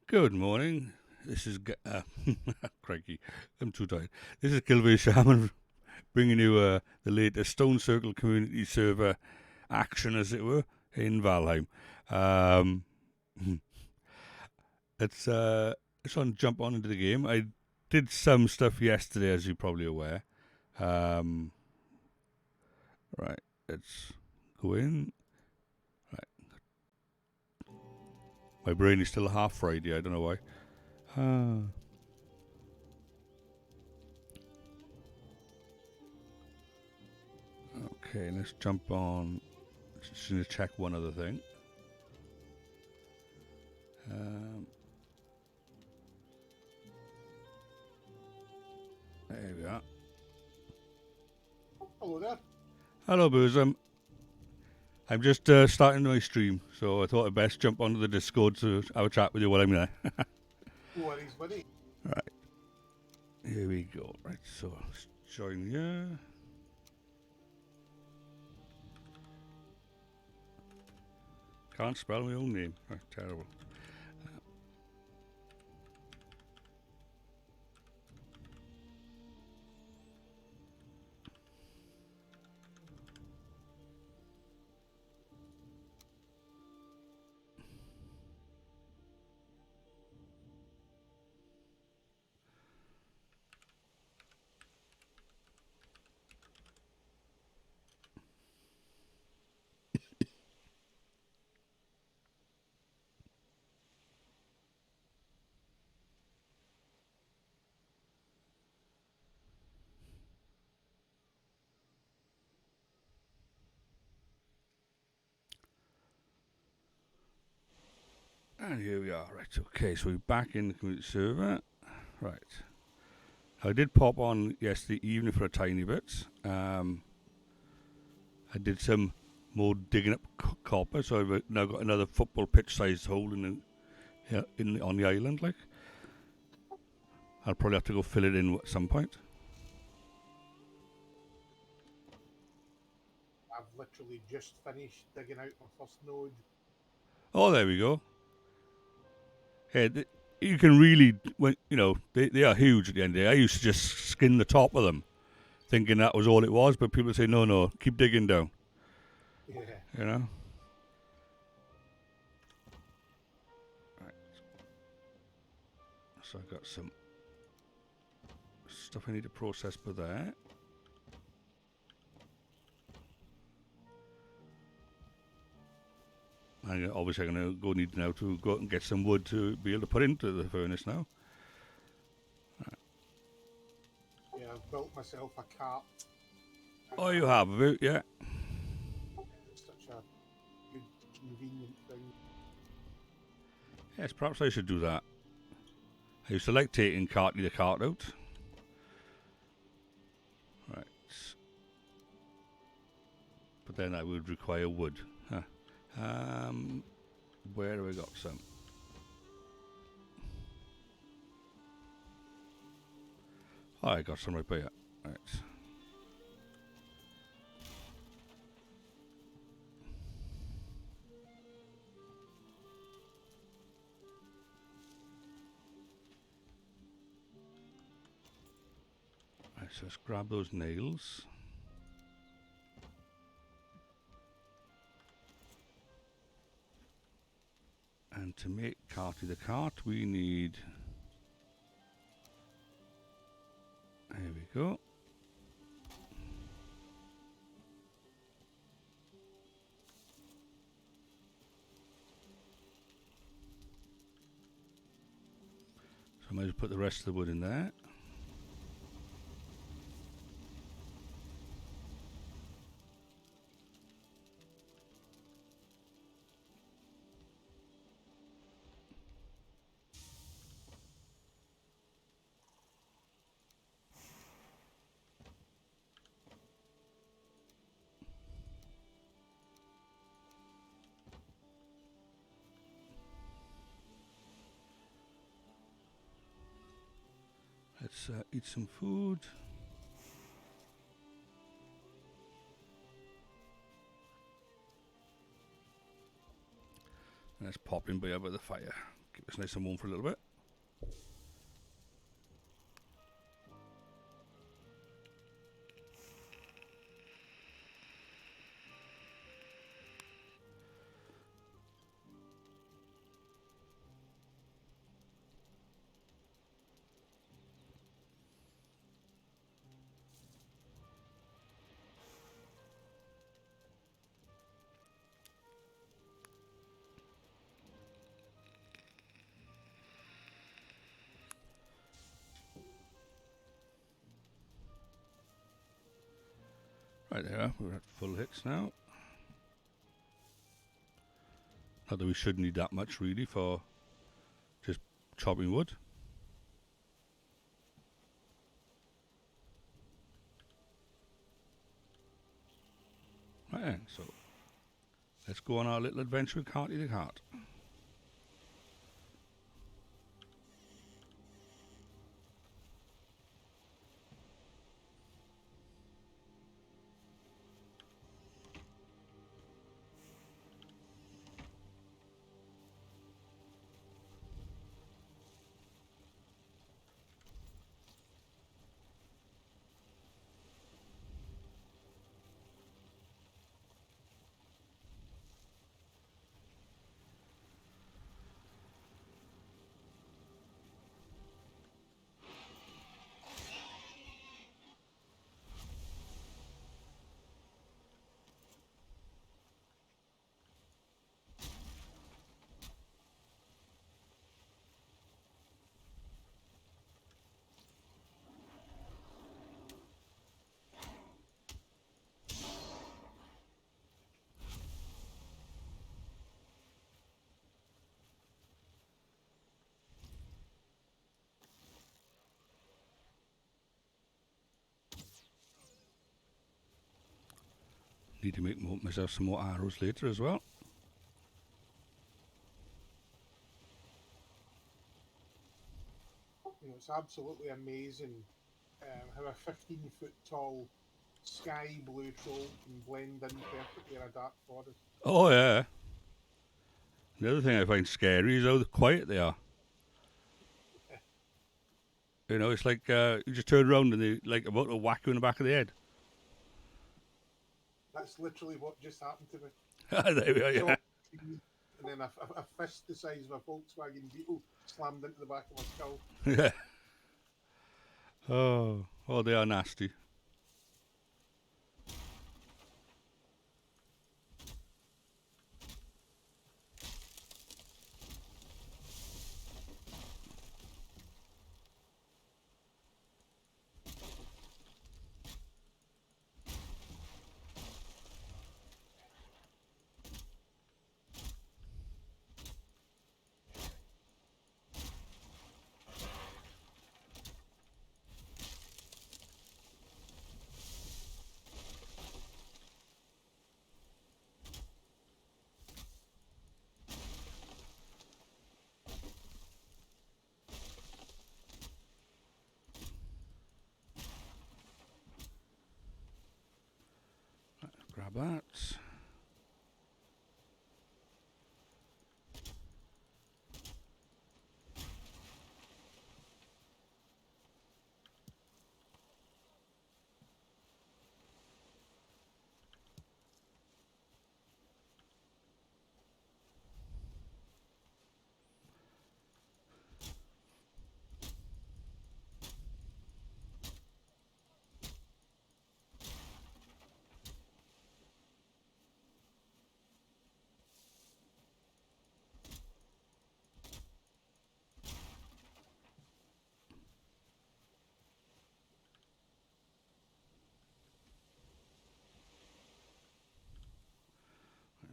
Good morning. This is crikey. I'm too tired. This is Kilveyshaman bringing you the latest StoneCircle community server action, as it were, in Valheim. Um, it's on jump on into the game. I did some stuff yesterday, as you're probably aware. Um, right, let's go in. Right, my brain is still half fried. I don't know why. Ah. Okay, let's jump on. Just need to check one other thing. Um, there we are. Hello there. Hello, Boozum. I'm just starting my stream, so I thought I'd best jump onto the Discord to have a chat with you while I'm there. No worries, buddy. Right, here we go. Right, so let's join here. Can't spell my own name. Oh, terrible. And here we are. Right, okay, so we're back in the community server. Right. I did pop on yesterday evening for a tiny bit. I did some more digging up copper, so I've now got another football pitch-sized hole on the island. Like, I'll probably have to go fill it in at some point. I've literally just finished digging out my first node. Oh, there we go. Yeah, you can really, they are huge at the end of the day. I used to just skin the top of them, thinking that was all it was, but people say, no, keep digging down. Yeah. You know? Right. So I've got some stuff I need to process per there. And obviously I'm going to need now to go out and get some wood to be able to put into the furnace now. Yeah, I've built myself a cart. Oh, you have, yeah. It's such a good, convenient thing. Yes, perhaps I should do that. I used to like taking the cart out. Right. But then I would require wood. Huh. Where have I got some? Oh, I got some right by here. Right. Right, so let's grab those nails. And to make Carty the cart, we need... There we go. So I might as well put the rest of the wood in there. Let's eat some food. And let's pop in by the fire. Keep us nice and warm for a little bit. Right there, we're at full hits now. Not that we should need that much really for just chopping wood. Right then, so let's go on our little adventure with Carty the Cart. Need to make myself some more arrows later as well. You know, it's absolutely amazing how a 15-foot tall sky blue troll can blend in perfectly in a dark forest. Oh yeah. The other thing I find scary is how quiet they are. You know, it's like you just turn around and they like about to whack you in the back of the head. That's literally what just happened to me. There we are, So, yeah. and then a fist the size of a Volkswagen Beetle slammed into the back of my skull. Yeah. Oh, they are nasty. Grab that.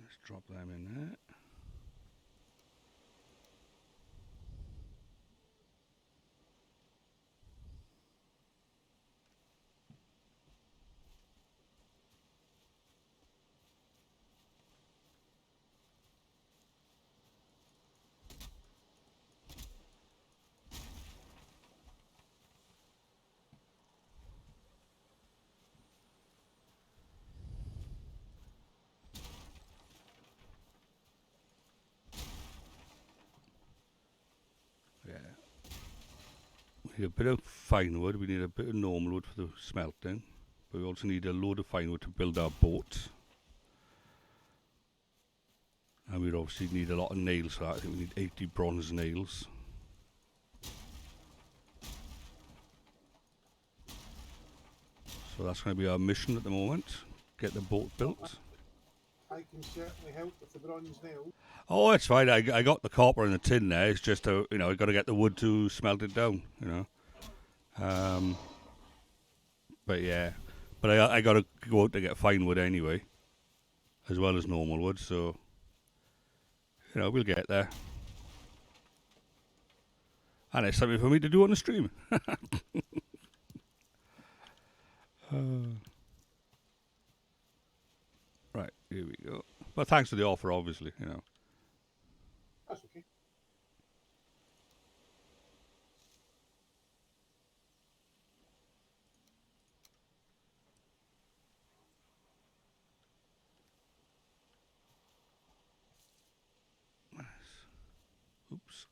Let's drop them in there. We need a bit of fine wood. We need a bit of normal wood for the smelting. But we also need a load of fine wood to build our boat. And we'd obviously need a lot of nails for that. I think we need 80 bronze nails. So that's going to be our mission at the moment. Get the boat built. I can certainly help with the bronze nail. Oh, it's fine. I got the copper in the tin there. It's just, I got to get the wood to smelt it down, But yeah. But I got to go out to get fine wood anyway. As well as normal wood, so... we'll get there. And it's something for me to do on the stream. Right, here we go. But thanks for the offer, obviously, That's okay. Oops.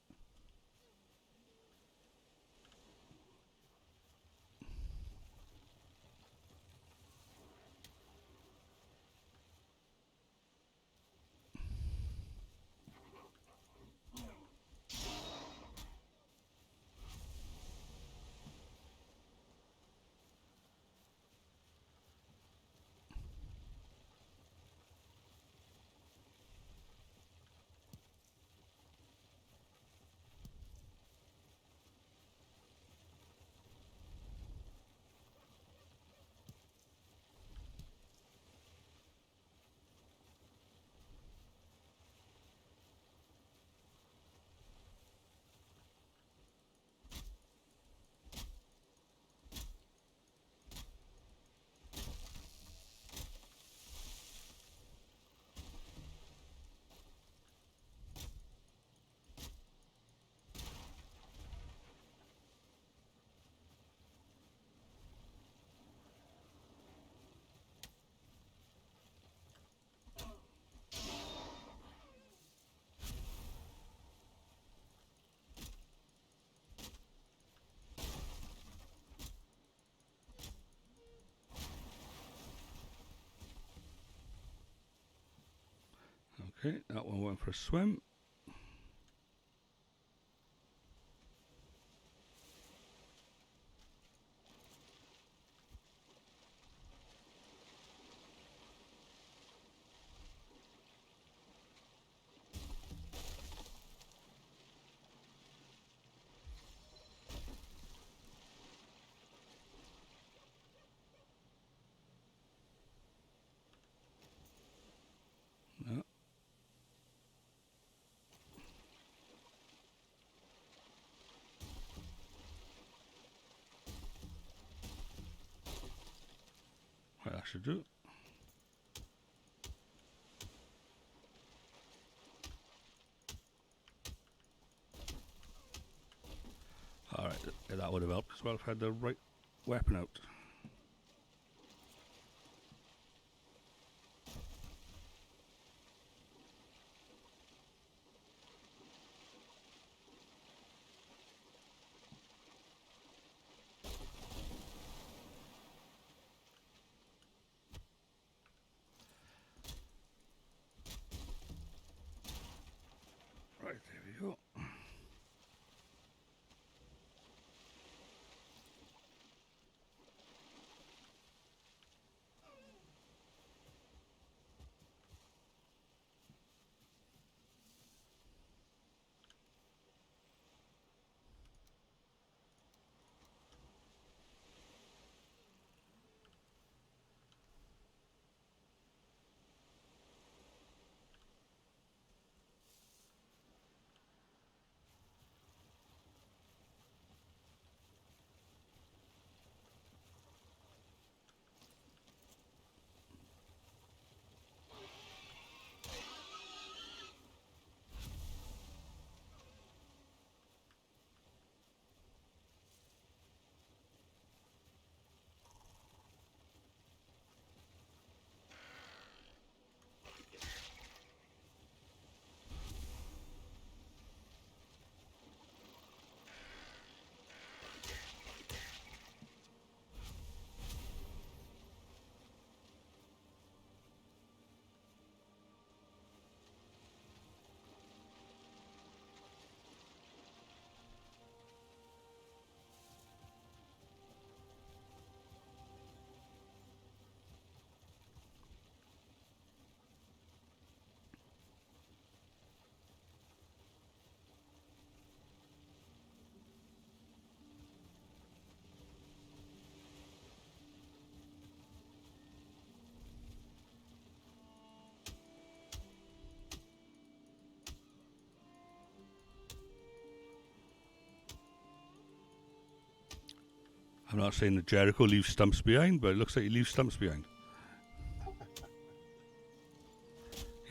Okay, that one went for a swim. No. Right, that should do. Alright, that would have helped as well if I had the right weapon out. Right, there we go. I'm not saying that Jericho leaves stumps behind, but it looks like he leaves stumps behind.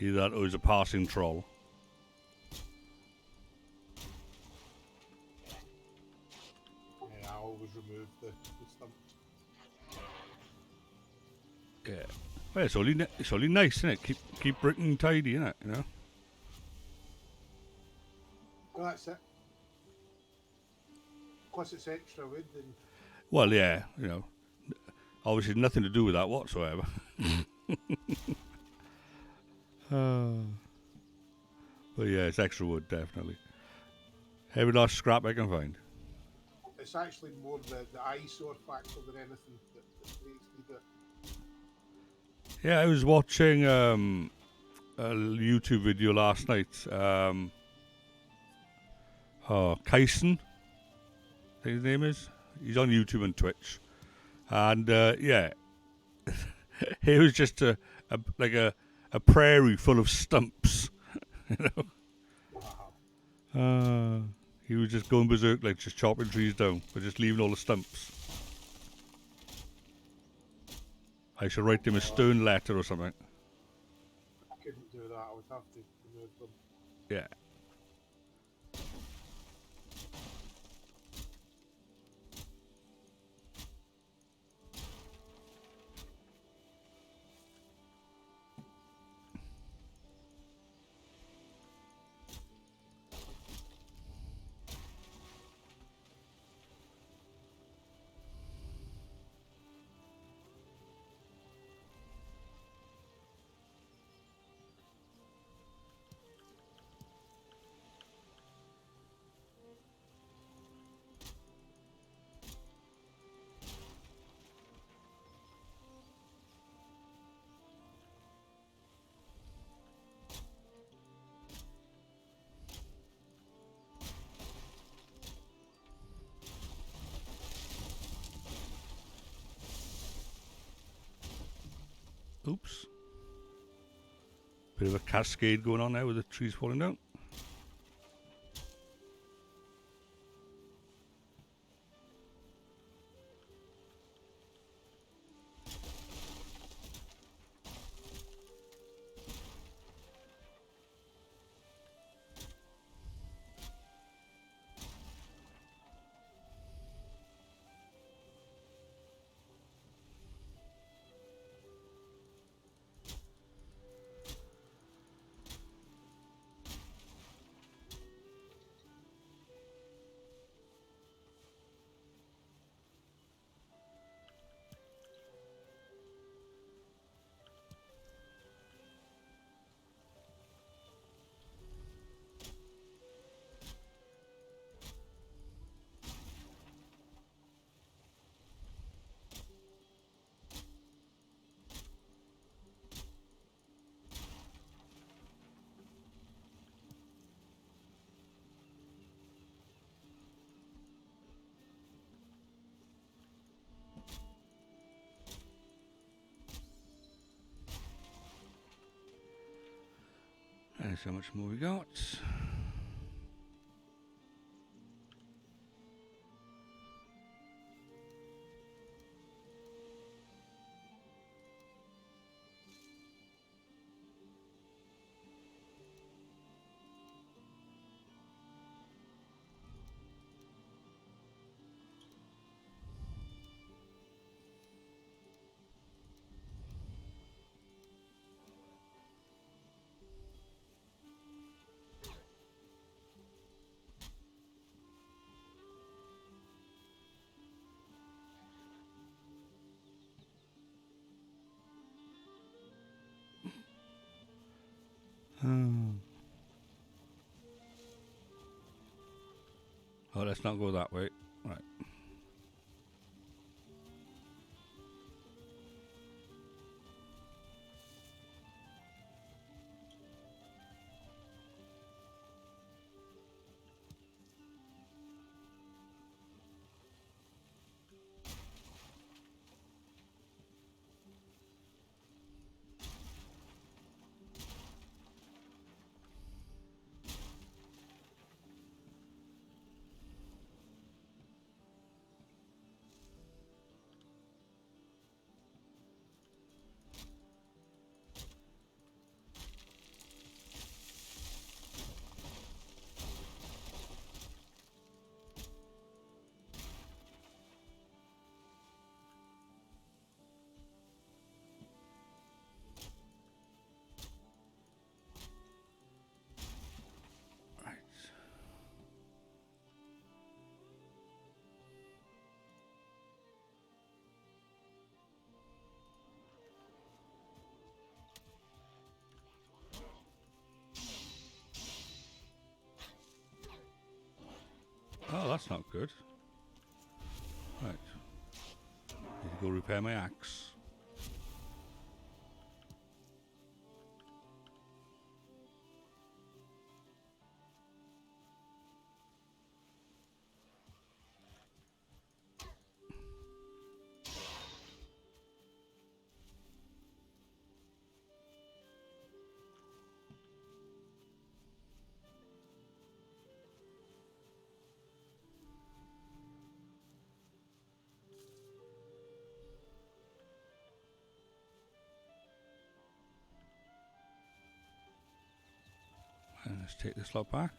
Either that or he's a passing troll. Yeah, I always remove the stumps. Yeah. Well, it's only nice, isn't it? Keep Britain tidy, innit? You know. Well, that's it. Plus, it's extra wood and Well, yeah, you know. Obviously, nothing to do with that whatsoever. But yeah, it's extra wood, definitely. Every last scrap I can find. it's actually more the eyesore factor than anything that makes me do it. Yeah, I was watching a YouTube video last night. Kyson, I think his name is. He's on YouTube and Twitch. And yeah, it was just a prairie full of stumps. You know, Wow. he was just going berserk, like just chopping trees down, but just leaving all the stumps. I should write him a stern letter or something. I couldn't do that. I would have to remove them. Yeah. Oops. Bit of a cascade going on there with the trees falling down. There's how much more we got. Oh, let's not go that way. Right. Oh, that's not good. Right. Need to go repair my axe. And let's take this lot back.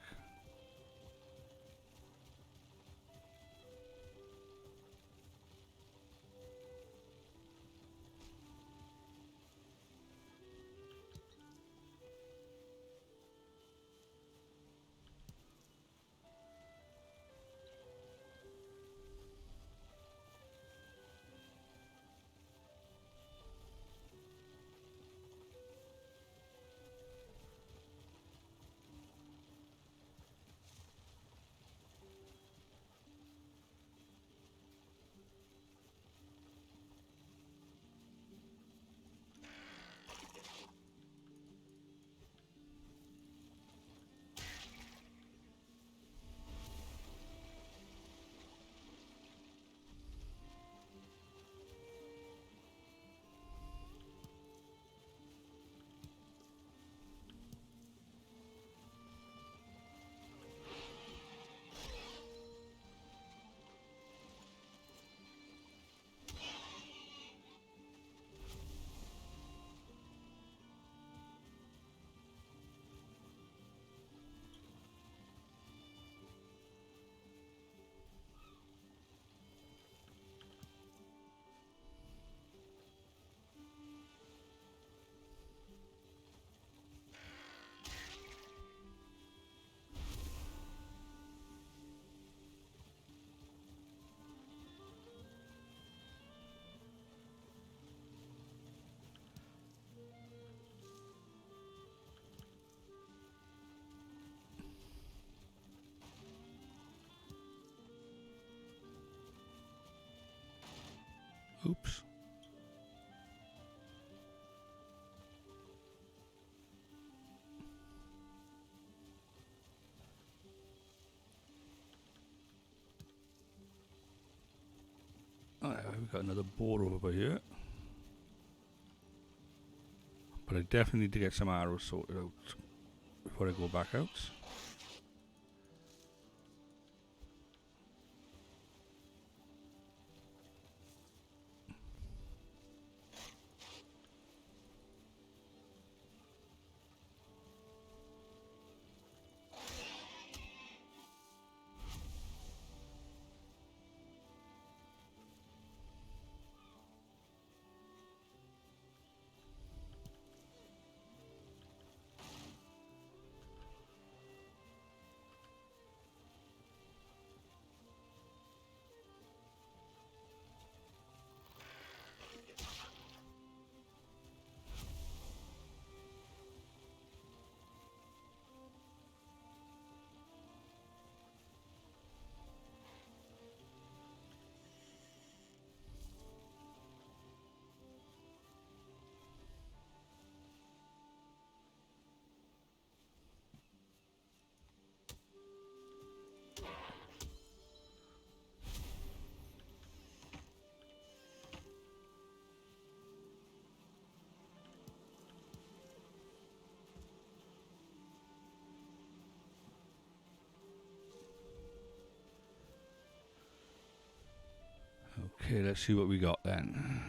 Oops. Alright, we've got another boar over here. But I definitely need to get some arrows sorted out before I go back out. Okay, let's see what we got then.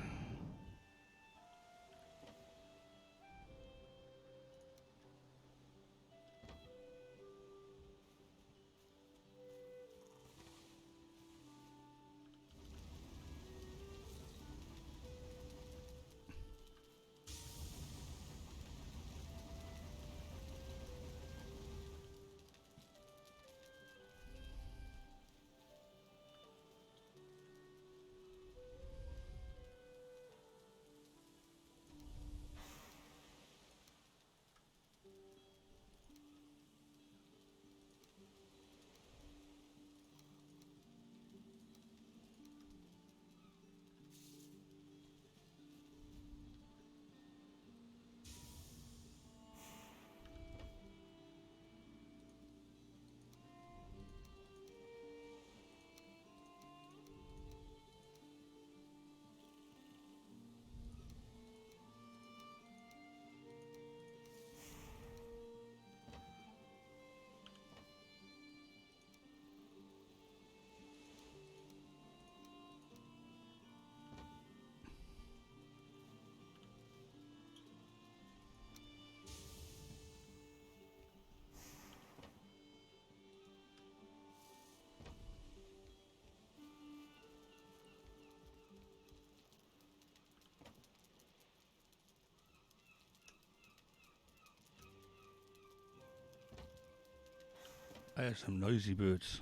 I hear some noisy birds.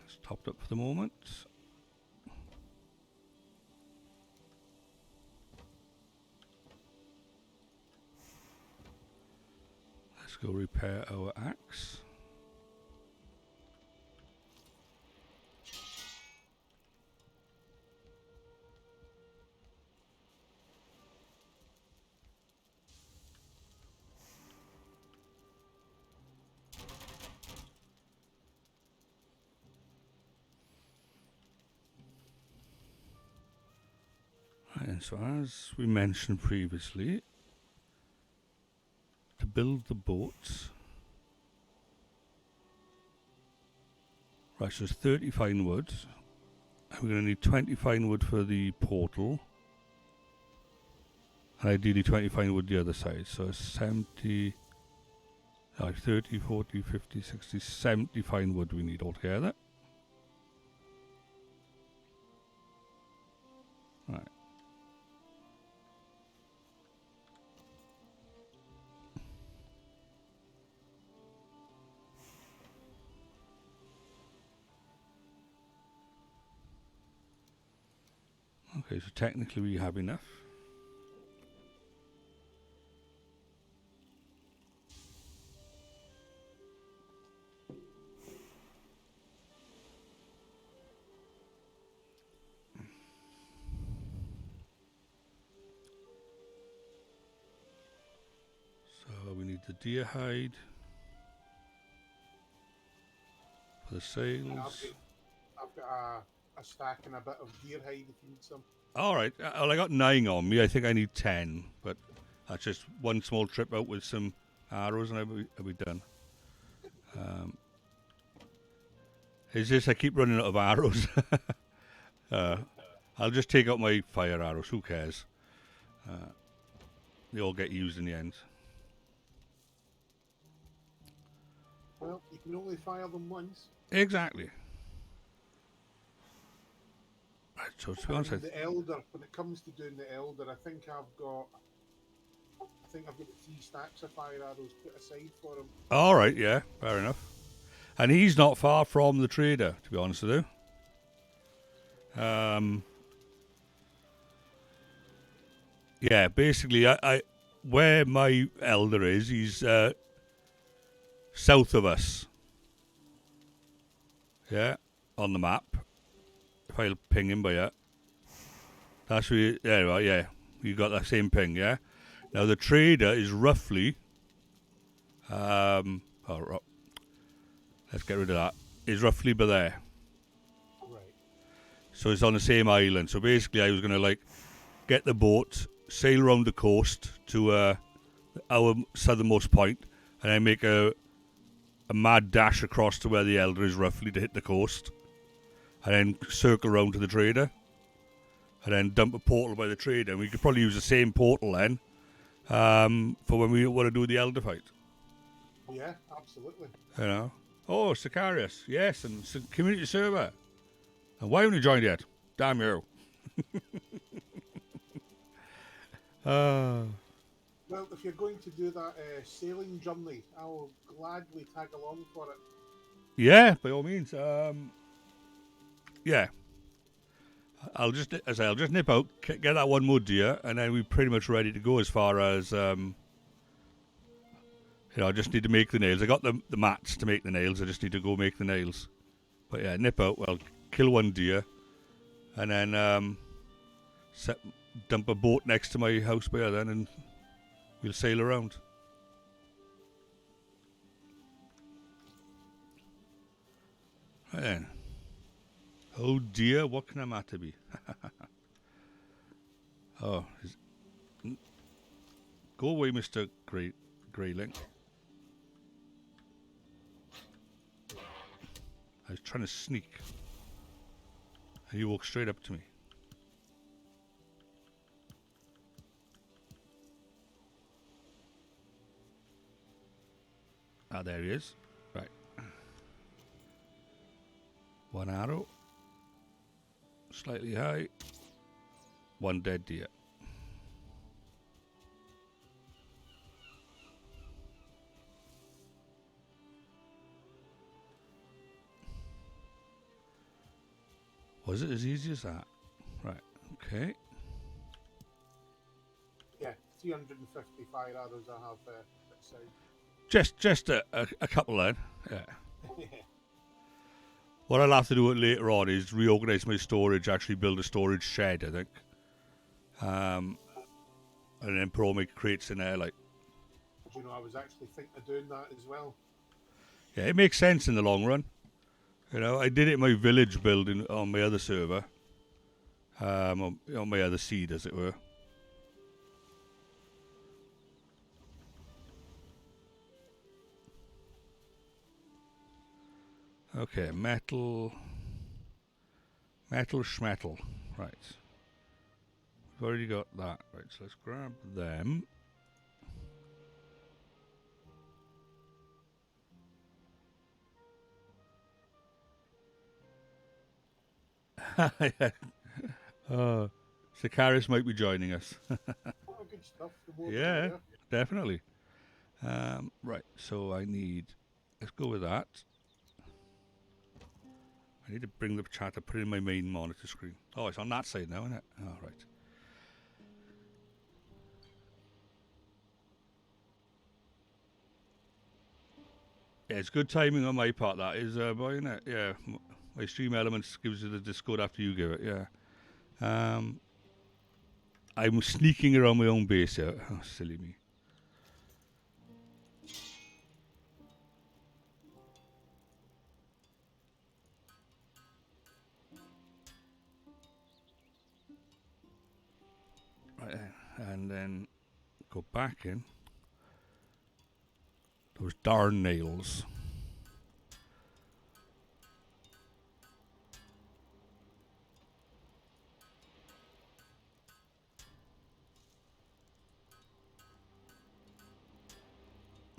That's topped up for the moment. Let's go repair our axe. Right, and so as we mentioned previously, to build the boats, right, so it's 30 fine wood. And we're going to need 20 fine wood for the portal. And ideally 20 fine wood the other side. So it's 70, 30, 40, 50, 60, 70 fine wood we need altogether. Right. Okay, so technically we have enough. So we need the deer hide for the sails. I've got a stack and a bit of deer hide if you need some. Alright, well, I got 9 on me. I think I need 10, but that's just one small trip out with some arrows and I'll be done. It's just I keep running out of arrows. I'll just take out my fire arrows, who cares? They all get used in the end. Well, you can only fire them once. Exactly. Right, so to be honest, the elder, when it comes to doing the elder, I think I've got 3 stacks of fire arrows put aside for him. Alright, yeah, fair enough. And he's not far from the trader, to be honest with you. Yeah, basically, I where my elder is, he's south of us. Yeah, on the map. If I'll ping him by that. That's where, there you are, yeah. You got that same ping, yeah? Now, the trader is roughly, let's get rid of that, is roughly by there. Right. So it's on the same island. So basically, I was going to, like, get the boat, sail around the coast to our southernmost point, and then make a mad dash across to where the elder is roughly to hit the coast, and then circle around to the trader, and then dump a portal by the trader. And we could probably use the same portal then for when we want to do the elder fight. Yeah, absolutely. You know. Oh, Sicarius, yes, and community server. And why haven't you joined yet? Damn you. Uh, Well, if you're going to do that sailing journey, I'll gladly tag along for it. yeah, by all means. Yeah. I'll just nip out, get that one more deer, and then we're pretty much ready to go as far as, I just need to make the nails. I got the mats to make the nails. I just need to go make the nails. But yeah, nip out. Well, kill one deer, and then dump a boat next to my house by then, and we'll sail around. Right then. Oh dear, what can a matter be? Oh, go away, Mr. Greyling. I was trying to sneak, and you walked straight up to me. Ah, there he is. Right. One arrow. Slightly high. One dead deer. Was it as easy as that? Right. Okay. Yeah, 350 fire arrows I have outside. Just a couple then. Yeah. What I'll have to do later on is reorganise my storage, actually build a storage shed, I think. And then put all my crates in there, like. Do you know, I was actually thinking of doing that as well. Yeah, it makes sense in the long run. I did it in my village building on my other server. On my other seed, as it were. Okay, metal schmetal. Right. We've already got that. Right, so let's grab them. Sikaris might be joining us. Oh, good stuff. The more the Yeah, merrier. definitely. Right, so let's go with that. I need to bring the chat, put it in my main monitor screen. Oh, it's on that side now, isn't it? Oh, right. Yeah, it's good timing on my part, that is, boy, isn't it? Yeah, my stream elements gives you the Discord after you give it, yeah. I'm sneaking around my own base here. Oh, silly me. Right, and then go back in. Those darn nails.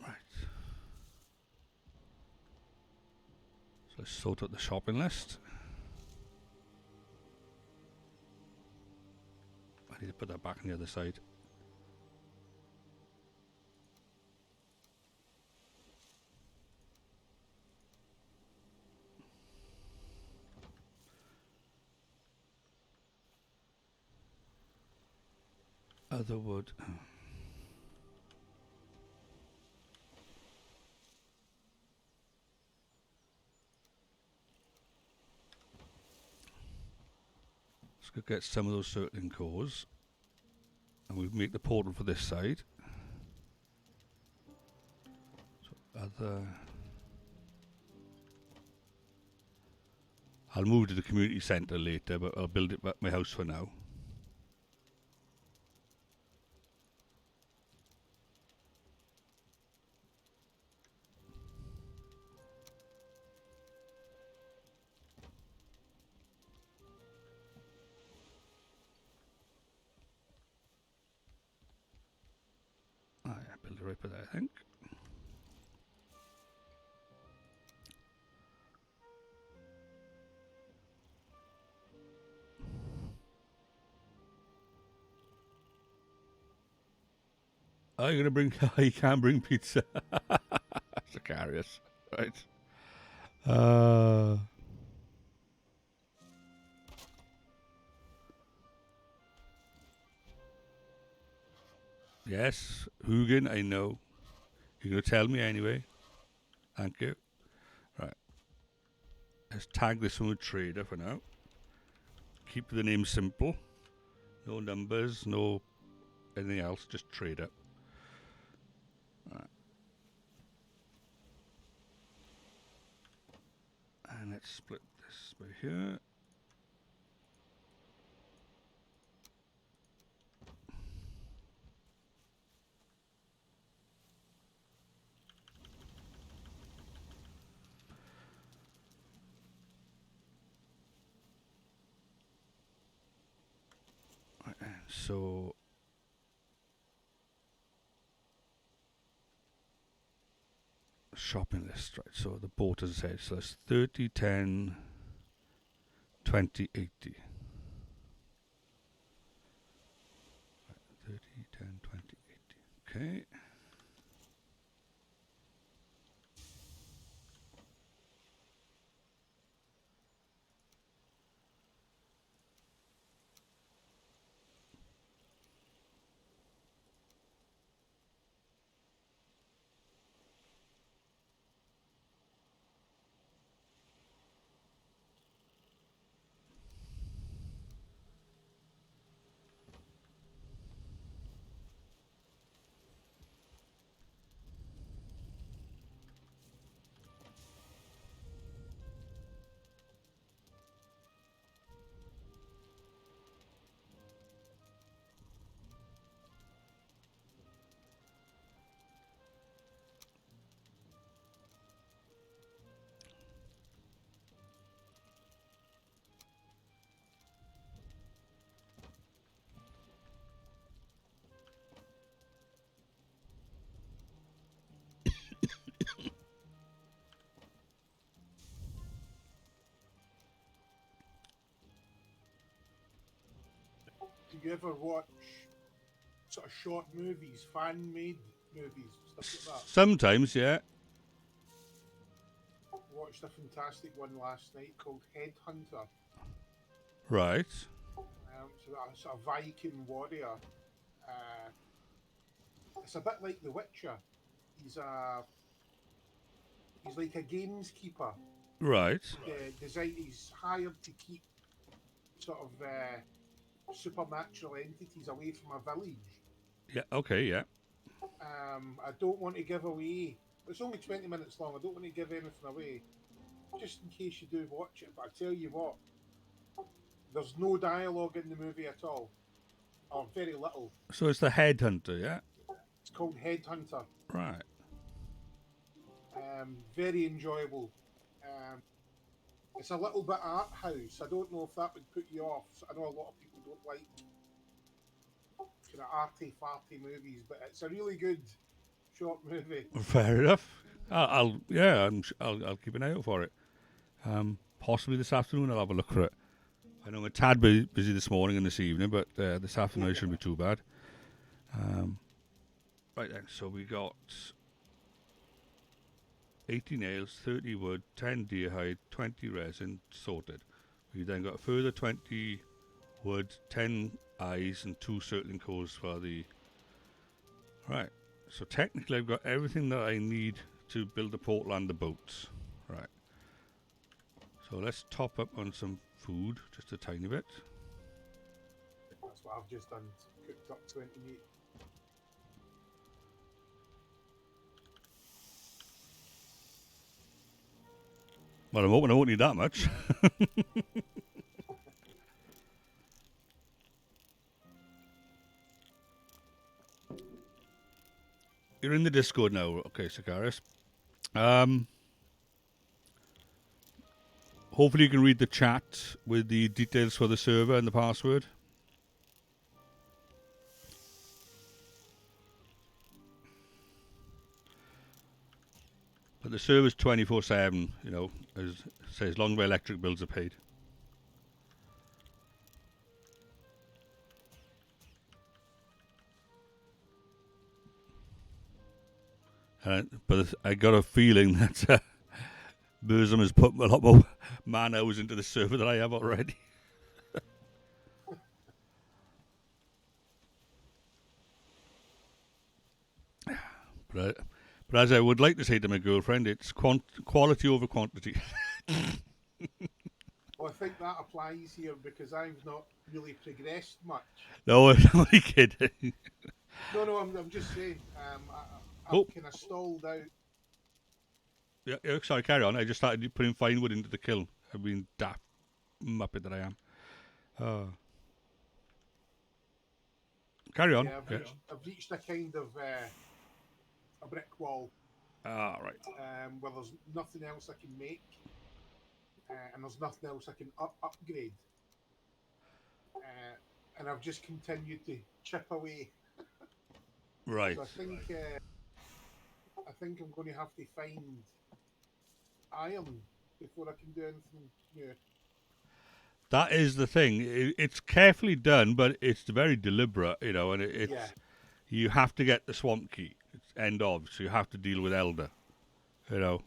Right. So let's sort out the shopping list. I need to put that back on the other side. Other wood. Let's go get some of those circling cores. And we'll make the portal for this side. So I'll move to the community centre later, but I'll build it at my house for now. Oh yeah, build it right by there, I think. Are you gonna bring? You can't bring pizza. Sicarius, right? Uh, yes, Hugin. I know. You're gonna tell me anyway. Thank you. Right. Let's tag this one with trader for now. Keep the name simple. No numbers. No anything else. Just trader. Right. And let's split this by here. Right, and so shopping list, right? So the boat, as I said, so it's 30, 10, 20, 80. 30, 10, 20, 80. Okay. Do you ever watch sort of short movies, fan-made movies, stuff like that? Sometimes, yeah. Watched a fantastic one last night called Headhunter. Right. So a sort of Viking warrior. Uh, it's a bit like The Witcher. He's like a gameskeeper. Right. He's hired to keep sort of supernatural entities away from a village. Yeah. Okay. Yeah. I don't want to give away. It's only 20 minutes long. I don't want to give anything away, just in case you do watch it. But I tell you what, there's no dialogue in the movie at all, or very little. So it's the headhunter, yeah. It's called Headhunter. Right. Very enjoyable. It's a little bit art house. I don't know if that would put you off. I know a lot of people don't like kind of arty-farty movies, but it's a really good short movie. Fair enough. I'll keep an eye out for it. Possibly this afternoon I'll have a look for it. I know I'm a tad busy this morning and this evening, but this afternoon it shouldn't be too bad. Right then, so we got 80 nails, 30 wood, 10 deer hide, 20 resin, sorted. We then got a further 20 wood, 10 eyes, and 2 circling cores for the... Right, so technically I've got everything that I need to build the portal and the boats. Right. So let's top up on some food, just a tiny bit. That's what I've just done. Cooked up 20 meat. Well, I'm hoping I won't need that much. You're in the Discord now, okay, Sicarius. Hopefully you can read the chat with the details for the server and the password. But the server's 24/7, you know, as long as my electric bills are paid. But I got a feeling that Burzum has put a lot more man hours into the server than I have already. But as I would like to say to my girlfriend, it's quality over quantity. Well, I think that applies here because I've not really progressed much. No, I'm only kidding. No, I'm just saying. I've Oh, kind of stalled out. yeah, sorry, carry on. I just started putting fine wood into the kiln. I've been daft muppet that I am. Carry on. Yeah, I've reached a kind of a brick wall Right. where there's nothing else I can make, and there's nothing else I can upgrade. And I've just continued to chip away. Right. So I think I'm going to have to find iron before I can do anything new. That is the thing. It's carefully done, but it's very deliberate, and Yeah, you have to get the swamp key. It's end of, so you have to deal with Elder, you know.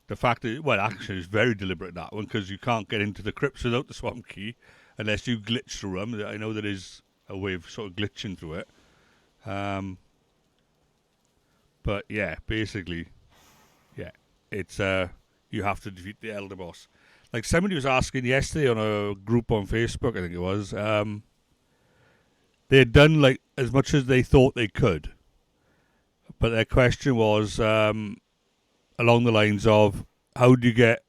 The fact that, well, actually, it's very deliberate, that one, because you can't get into the crypts without the swamp key unless you glitch through them. I know there is a way of sort of glitching through it. But yeah, basically, yeah, it's you have to defeat the Elder Boss. Like somebody was asking yesterday on a group on Facebook, I think it was, they had done like as much as they thought they could, but their question was along the lines of how do you get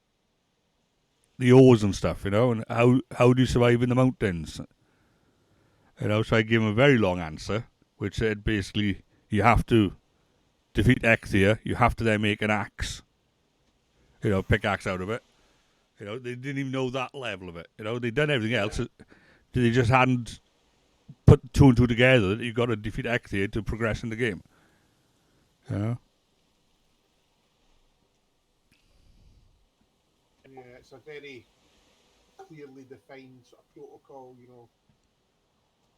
the ores and stuff, and how do you survive in the mountains, So I gave them a very long answer, which said basically you have to defeat Exia, you have to then make an axe, pickaxe out of it. They didn't even know that level of it. They'd done everything else. They just hadn't put two and two together that you've got to defeat Exia to progress in the game. yeah, it's a very clearly defined sort of protocol.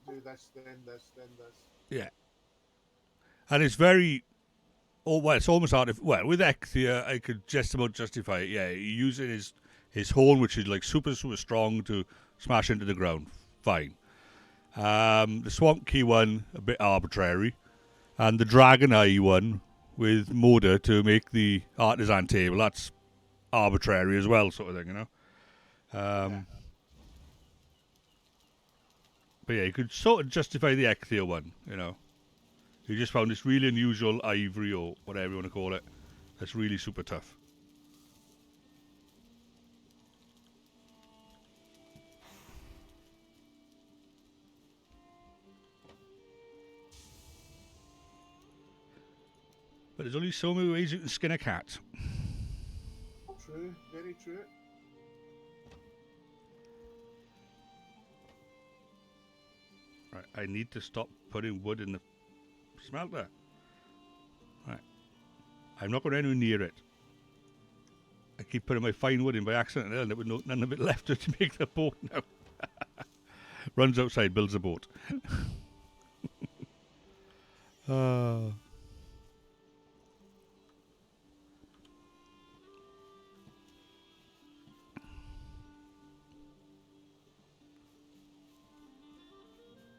Do this, then this, then this. Yeah. And it's very. Oh, well, it's almost hard. With Exia, I could just about justify it. Yeah, he uses his horn, which is like super, super strong to smash into the ground. Fine. The Swamp Key one, a bit arbitrary. And the Dragon Eye one with Moda to make the artisan table, that's arbitrary as well, sort of thing, But yeah, you could sort of justify the Exia one. You just found this really unusual ivory or whatever you want to call it. That's really super tough. But there's only so many ways you can skin a cat. True, very true. Right, I need to stop putting wood in the smelter. Right. I'm not going anywhere near it. I keep putting my fine wood in by accident and I end up with none of it left to make the boat now. Runs outside, builds a boat.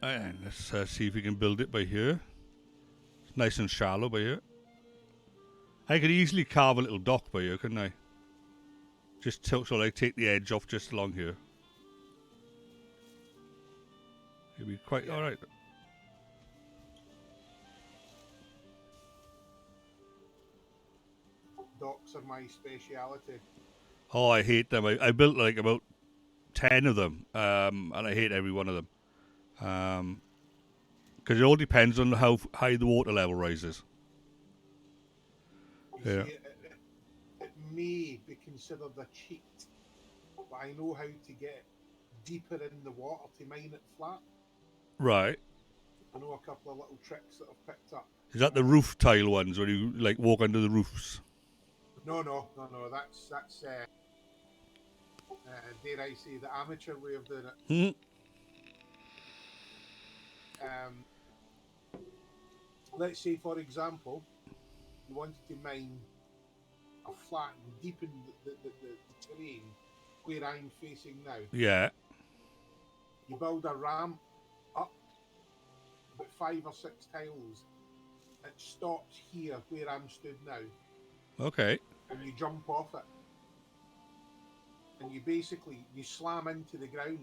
And let's see if we can build it by here. It's nice and shallow by here. I could easily carve a little dock by here, couldn't I? Just so I take the edge off just along here. It'd be quite alright. Docks are my speciality. Oh, I hate them. I built like about 10 of them, and I hate every one of them. Because it all depends on how high the water level rises. You see, it may be considered a cheat, but I know how to get deeper in the water to mine it flat. Right. I know a couple of little tricks that I've picked up. Is that the roof tile ones where you like walk under the roofs? No. That's dare I say, the amateur way of doing it. Let's say, for example, you wanted to mine a flat and deepen the terrain where I'm facing now. Yeah. You build a ramp up about 5 or 6 tiles. It stops here where I'm stood now, Okay. and you jump off it, and you slam into the ground,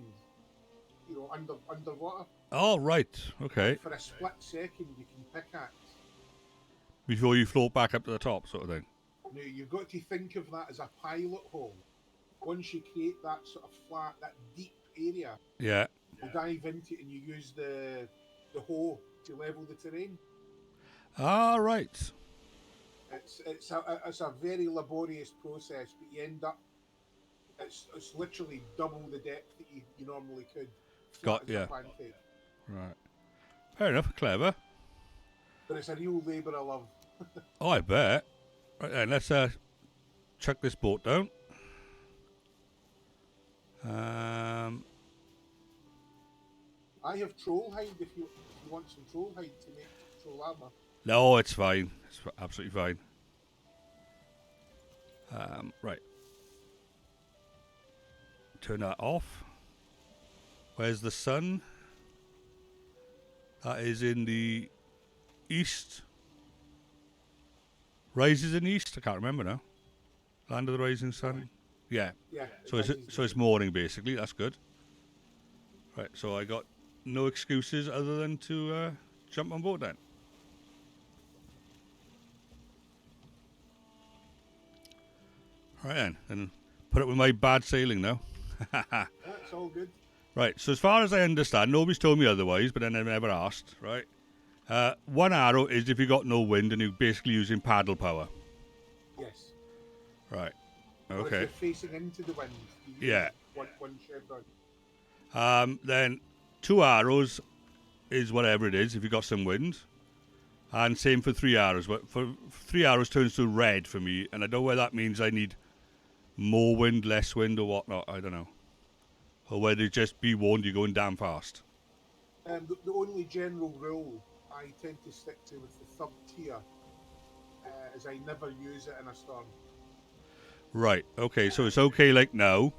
underwater. Oh, right. Okay. And for a split second, you can pickaxe. Before you float back up to the top, sort of thing. Now you've got to think of that as a pilot hole. Once you create that sort of flat, that deep area, Yeah. you dive into it and you use the hoe to level the terrain. Ah, right. It's a very laborious process, but you end up it's literally double the depth that you normally could, flat as a Yeah. pancake. Right. Fair enough. Clever. But it's a real labour of love. Oh, I bet. Right then, let's chuck this boat down. I have troll hide if you want some troll hide to make troll armour. No, it's fine. It's absolutely fine. Right. Turn that off. Where's the sun? That is in the east. Rises in the east? I can't remember now. Land of the rising sun? Yeah. Yeah. So it's morning basically. That's good. Right, so I got no excuses other than to jump on board then. Right then put up with my bad sailing now. That's all good. Right, so as far as I understand, nobody's told me otherwise, but then I've never asked, right? One arrow is if you got no wind and you're basically using paddle power. Yes. Right. Or if Okay. you're facing into the wind, you use Yeah. one chevron. Then 2 arrows is whatever it is if you got some wind. And same for 3 arrows. For 3 arrows turns to red for me, and I don't know whether that means I need more wind, less wind, or whatnot. I don't know. Or whether it just be warned you're going damn fast. The only general rule I tend to stick to with the third tier is I never use it in a storm. Right, okay, so it's okay like now,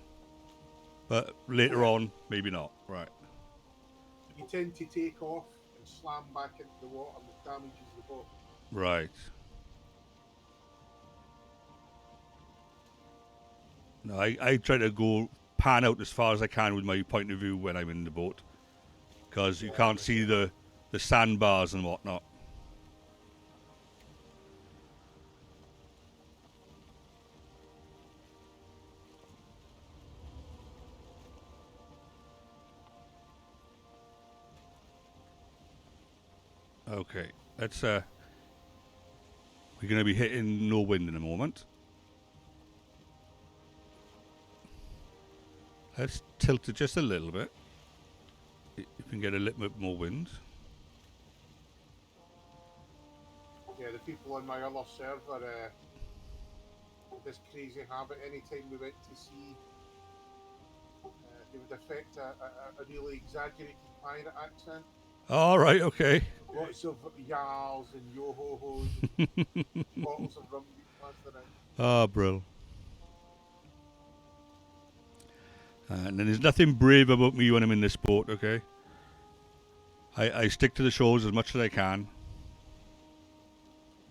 but later on, maybe not. Right. You tend to take off and slam back into the water, which damages the boat. Right. No, I try to go pan out as far as I can with my point of view when I'm in the boat, because you can't see the sandbars and whatnot. Okay, let's we're going to be hitting no wind in a moment. Let's tilt it just a little bit. If we can get a little bit more wind. Yeah, the people on my other server with this crazy habit, anytime we went to sea, they would affect a really exaggerated pirate accent. All right, okay. Lots of yars and yo-ho-hos and bottles of rum being passed around. Ah, brill. And then there's nothing brave about me when I'm in this boat, okay? I stick to the shores as much as I can.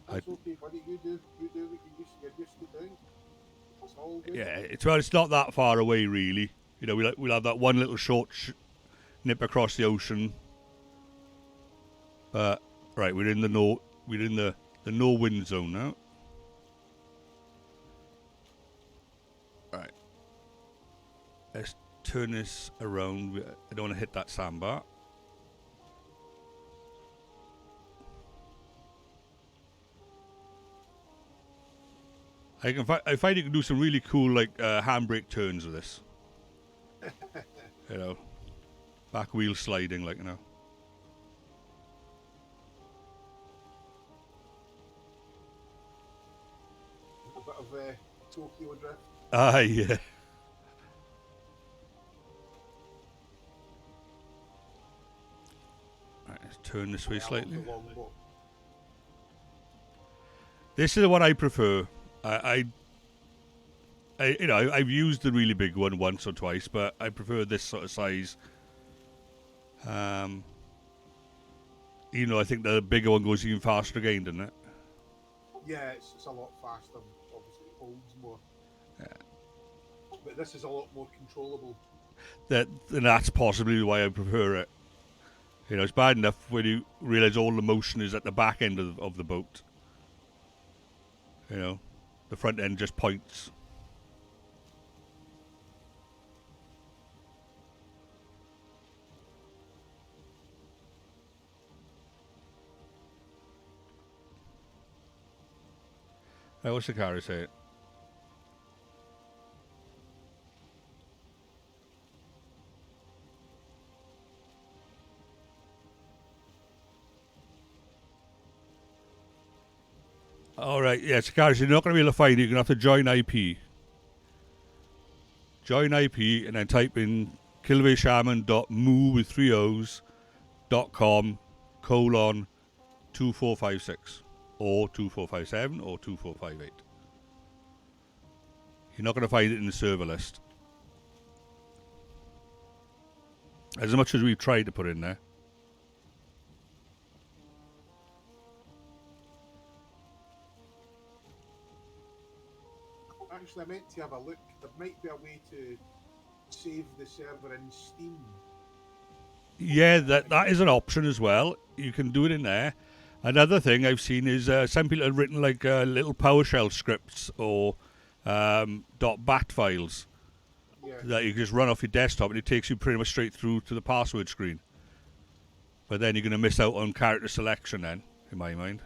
That's okay, buddy. You do what you're used to doing. It's all good. Yeah, it's not that far away, really. You know, we'll have that one little short nip across the ocean. But right, we're in the no wind zone now. Right. Let's turn this around. I don't want to hit that sandbar. I find you can do some really cool handbrake turns with this. You know, back wheel sliding, like, you know. A bit of Tokyo drift. Ah, yeah. Right, let's turn this way slightly. This is the one I prefer. I've used the really big one once or twice, but I prefer this sort of size. I think the bigger one goes even faster again, doesn't it? Yeah, it's a lot faster. Obviously, it holds more. Yeah. But this is a lot more controllable. And that's possibly why I prefer it. It's bad enough when you realise all the motion is at the back end of the boat. The front end just points. Right, what's the car say? Alright, yeah, Sakari, you're not going to be able to find it. You're going to have to join IP. Join IP and then type in Kilveyshaman.moo with 3 O's .com :2456 or 2457 or 2458. You're not going to find it in the server list. As much as we've tried to put in there. Actually, I meant to have a look. There might be a way to save the server in Steam. Yeah, that is an option as well. You can do it in there. Another thing I've seen is some people have written like little PowerShell scripts or .bat files that you can just run off your desktop, and it takes you pretty much straight through to the password screen. But then you're going to miss out on character selection then, in my mind.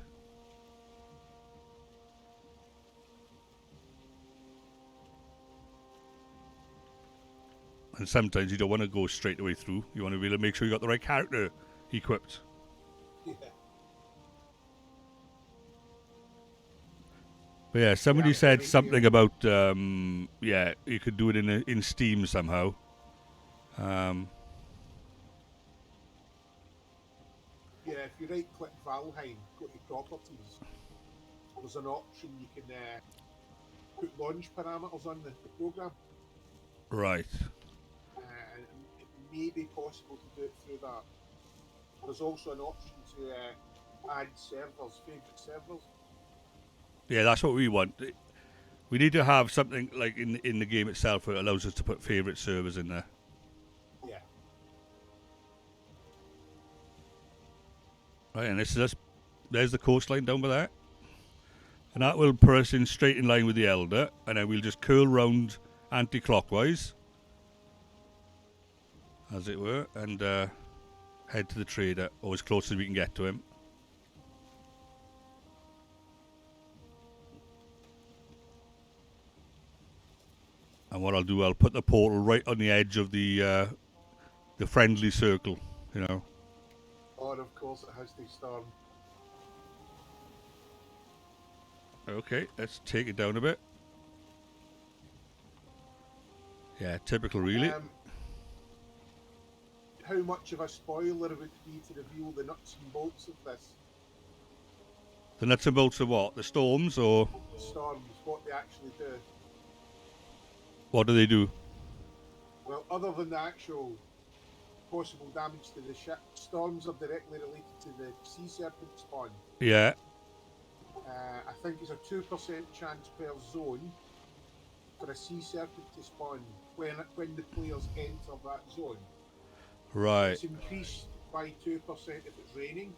And sometimes you don't want to go straight away through. You want to be able to make sure you got the right character equipped. Yeah. But yeah, somebody said something about you could do it in Steam somehow. Yeah, if you right click Valheim, go to properties, there's an option you can put launch parameters on the program. Right. And it may be possible to do it through that. There's also an option to add servers, favourite servers. Yeah, that's what we want. We need to have something like in the game itself that allows us to put favourite servers in there. Yeah. Right, and there's the coastline down by there. And that will put us in straight in line with the Elder, and then we'll just curl round anti-clockwise, as it were, and head to the trader, or as close as we can get to him. And what I'll do, I'll put the portal right on the edge of the friendly circle, Oh, and of course it has to storm. Okay, let's take it down a bit. Yeah, typical, really. How much of a spoiler would it be to reveal the nuts and bolts of this? The nuts and bolts of what? The storms, or? The storms, what they actually do. What do they do? Well, other than the actual possible damage to the ship, storms are directly related to the sea serpent spawn. Yeah. I think it's a 2% chance per zone for a sea serpent to spawn when the players enter that zone. Right. It's increased by 2% if it's raining,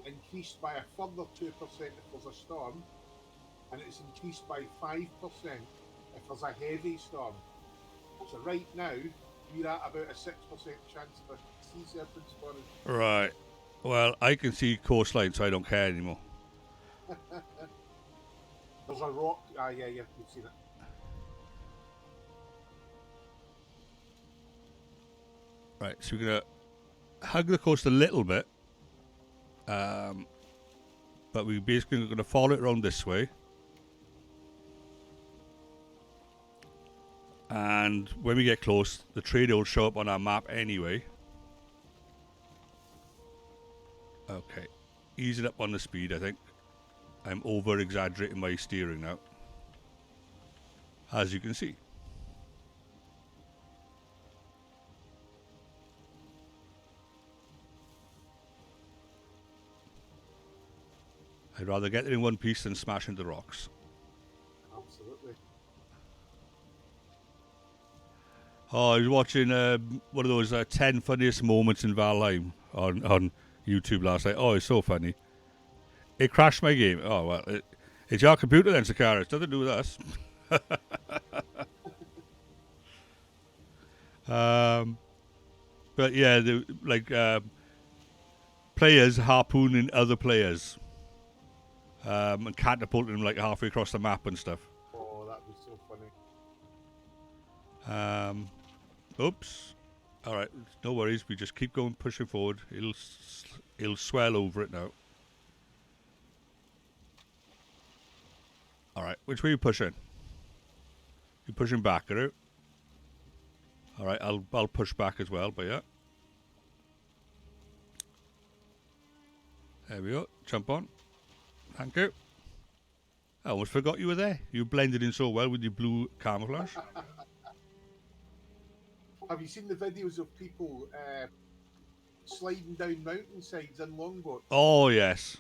increased by a further 2% if there's a storm, and it's increased by 5% if there's a heavy storm. So right now, we're at about a 6% chance of a sea serpent spawning. Right. Well, I can see coastline, so I don't care anymore. There's a rock. Yeah, you've seen it. Right, so we're going to hug the coast a little bit. But we're basically going to follow it around this way. And when we get close, the trader will show up on our map anyway. Okay. Ease it up on the speed, I think. I'm over-exaggerating my steering now, as you can see. I'd rather get it in one piece than smash into rocks. Absolutely. Oh, I was watching one of those 10 funniest moments in Valheim on YouTube last night. Oh, it's so funny. It crashed my game. Oh, well, it's your computer then, Sakara. It's nothing to do with us. But yeah, players harpooning other players and catapulting them like halfway across the map and stuff. Oh, that was so funny. Oops. All right, no worries. We just keep going, pushing forward. It'll swell over it now. All right, which way are you pushing? You pushing back, are you? All right, I'll push back as well, but yeah. There we go. Jump on. Thank you. I almost forgot you were there. You blended in so well with your blue camouflage. Have you seen the videos of people sliding down mountainsides in longboats? Oh, yes.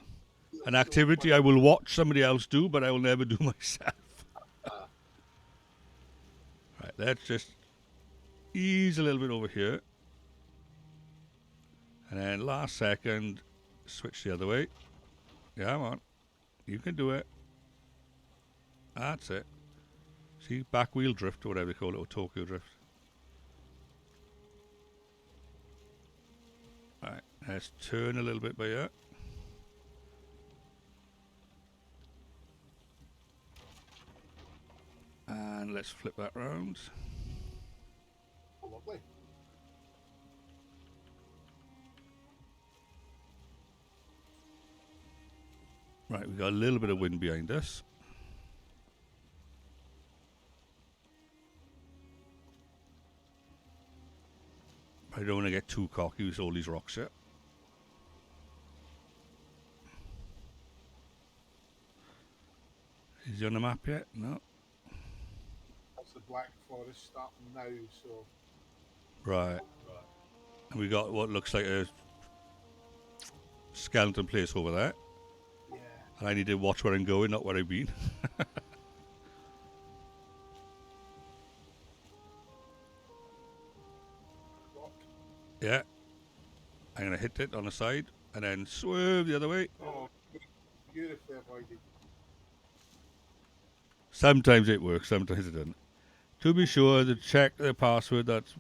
An activity I will watch somebody else do, but I will never do myself. Right, let's just ease a little bit over here. And then last second, switch the other way. Yeah, come on. You can do it. That's it. See, back wheel drift or whatever they call it, or Tokyo drift. Right, let's turn a little bit by here. And let's flip that round. Oh, lovely. Right, we've got a little bit of wind behind us. I don't want to get too cocky with all these rocks yet. Is he on the map yet? No. That's the Black Forest starting now, so... Right. And we got what looks like a skeleton place over there. Yeah. And I need to watch where I'm going, not where I've been. Rock. Yeah. I'm going to hit it on the side and then swerve the other way. Oh, beautifully avoided. Sometimes it works, sometimes it doesn't. To be sure, to check the password, that's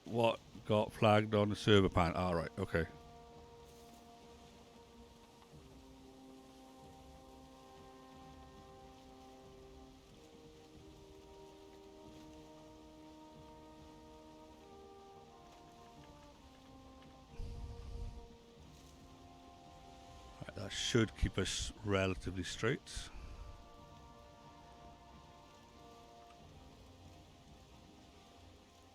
what got flagged on the server pan. All right, okay. Right, that should keep us relatively straight.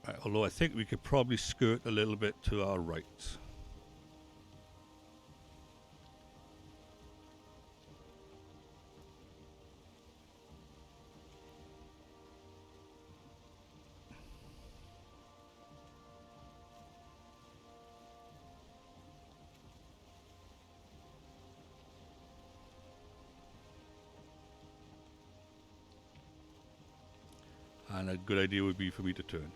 Right, although I think we could probably skirt a little bit to our right. And a good idea would be for me to turn.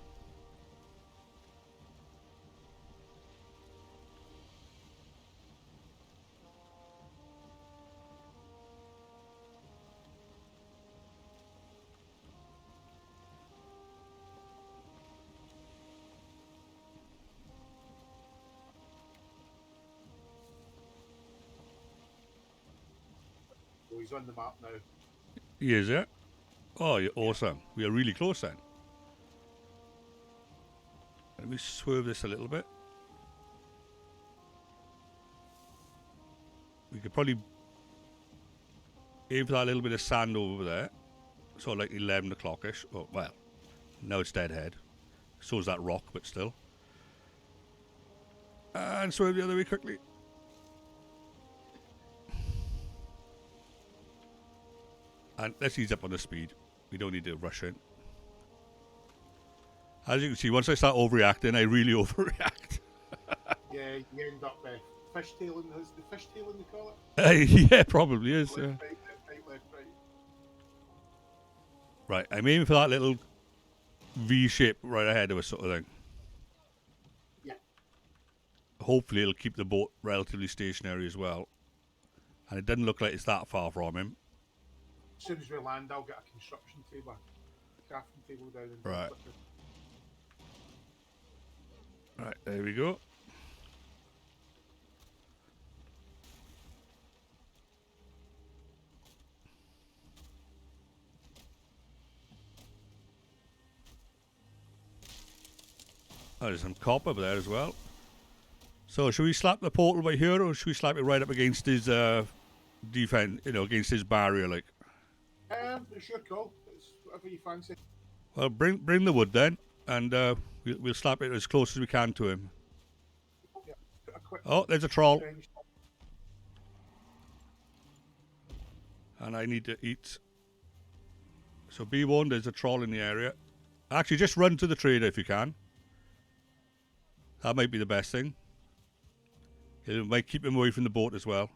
Oh, he's on the map now. He is, yeah? Oh, you're awesome. We are really close then. Let me swerve this a little bit. We could probably aim for that little bit of sand over there. So like 11 o'clock-ish. Oh, well, now it's dead head. So is that rock, but still. And swerve the other way quickly. And let's ease up on the speed. We don't need to rush in. As you can see, once I start overreacting, I really overreact. Yeah, you end up fishtailing. Is the fishtailing they call Yeah, probably is. it? Left, right. Right, I'm aiming for that little V shape right ahead of us, sort of thing. Yeah. Hopefully, it'll keep the boat relatively stationary as well. And it doesn't look like it's that far from him. As soon as we land, I'll get a construction table, crafting table down and Right. Right, there we go. Oh, there's some copper there as well. So, should we slap the portal by here, or should we slap it right up against his defense? Against his barrier, like. It's your call. It's whatever you fancy. Well, bring the wood then, and we'll slap it as close as we can to him. Yeah. Oh, there's a troll. And I need to eat. So be warned, there's a troll in the area. Actually, just run to the trader if you can. That might be the best thing. It might keep him away from the boat as well.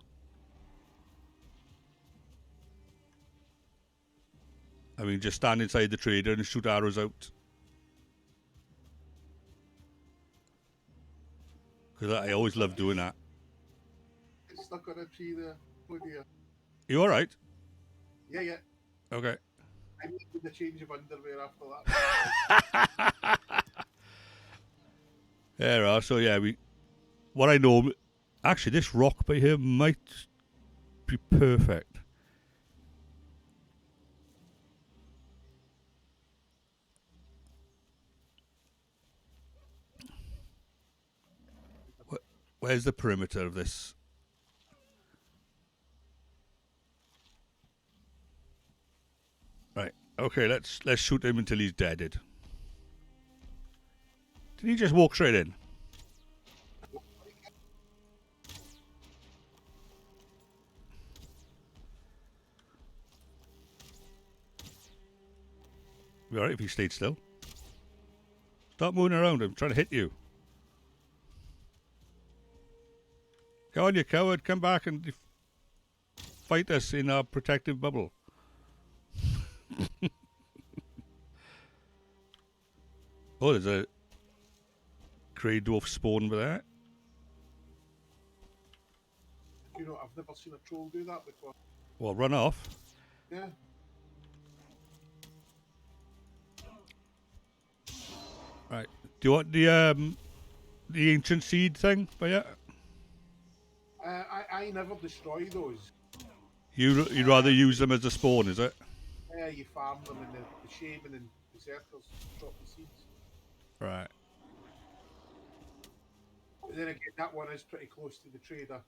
I mean, just stand inside the trader and shoot arrows out. Because I always love doing that. It's stuck on a tree there. Oh dear. You alright? Yeah. Okay. I need the change of underwear after that. There are. So yeah, what I know, actually this rock by here might be perfect. Where's the perimeter of this? Right. Okay, let's shoot him until he's deaded. Did he just walk straight in? Be alright if he stayed still. Stop moving around, I'm trying to hit you. Come on, you coward, come back and fight us in our protective bubble. Oh, there's a grey dwarf spawn over there. I've never seen a troll do that before. Well, run off. Yeah. Right. Do you want the ancient seed thing by it? I never destroy those. You'd rather use them as a spawn, is it? Yeah, you farm them in the shaman and berserkers drop the seeds. Right. But then again, that one is pretty close to the trader.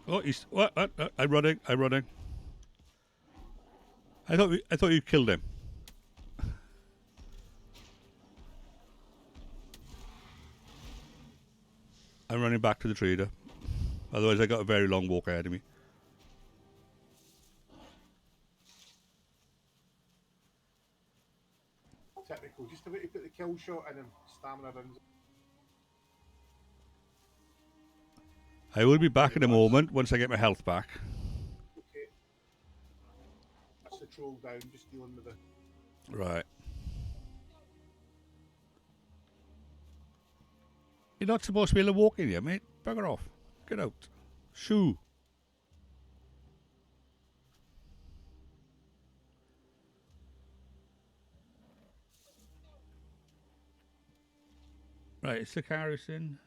Oh, he's what? I'm running. I thought you killed him. I'm running back to the trader. Otherwise, I got a very long walk ahead of me. Typical. Just about to put the kill shot in and stamina runs. I will be back in a moment once I get my health back. Okay. That's the troll down, just dealing with it. Right. You're not supposed to be able to walk in here, mate. Bugger off. Get out. Shoo. Right, it's the Carrison.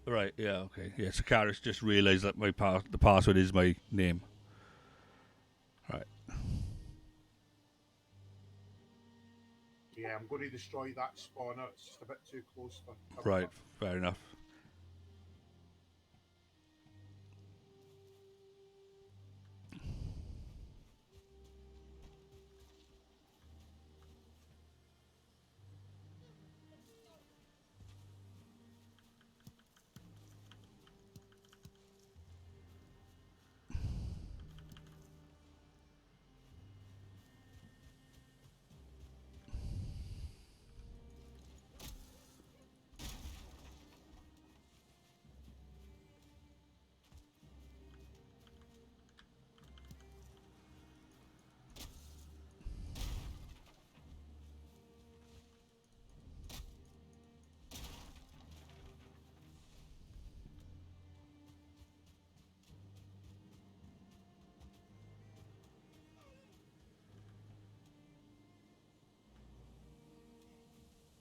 Right, yeah, okay. Yeah, Sakaris just realised that the password is my name. I'm going to destroy that spawner. It's just a bit too close for cover. Right, fair enough.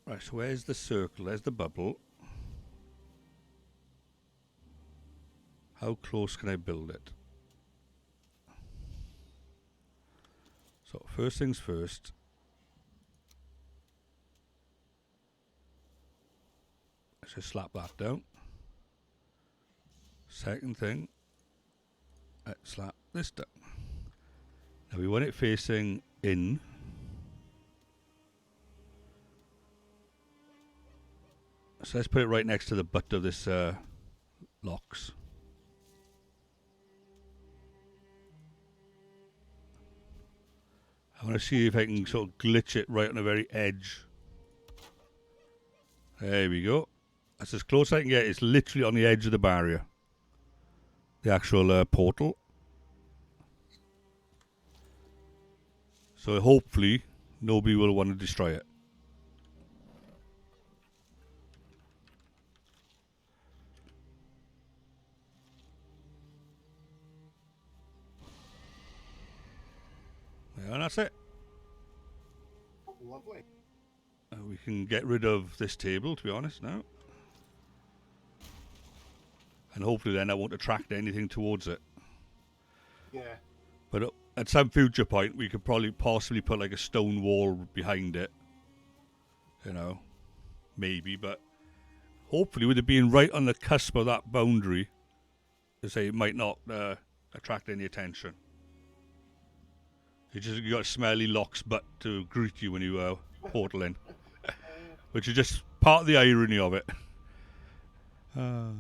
Right, so where's the circle? There's the bubble. How close can I build it? So first things first. Let's just slap that down. Second thing, let's slap this down. Now we want it facing in. So let's put it right next to the butt of this locks. I want to see if I can sort of glitch it right on the very edge. There we go. That's as close as I can get. It's literally on the edge of the barrier. The actual portal. So hopefully nobody will want to destroy it. Yeah, and that's it. Lovely. We can get rid of this table, to be honest, now. And hopefully then I won't attract anything towards it. Yeah. But at some future point, we could probably possibly put like a stone wall behind it. You know, maybe. But hopefully with it being right on the cusp of that boundary, to say it might not attract any attention. You got a smelly lock's butt to greet you when you portal in. Which is just part of the irony of it. So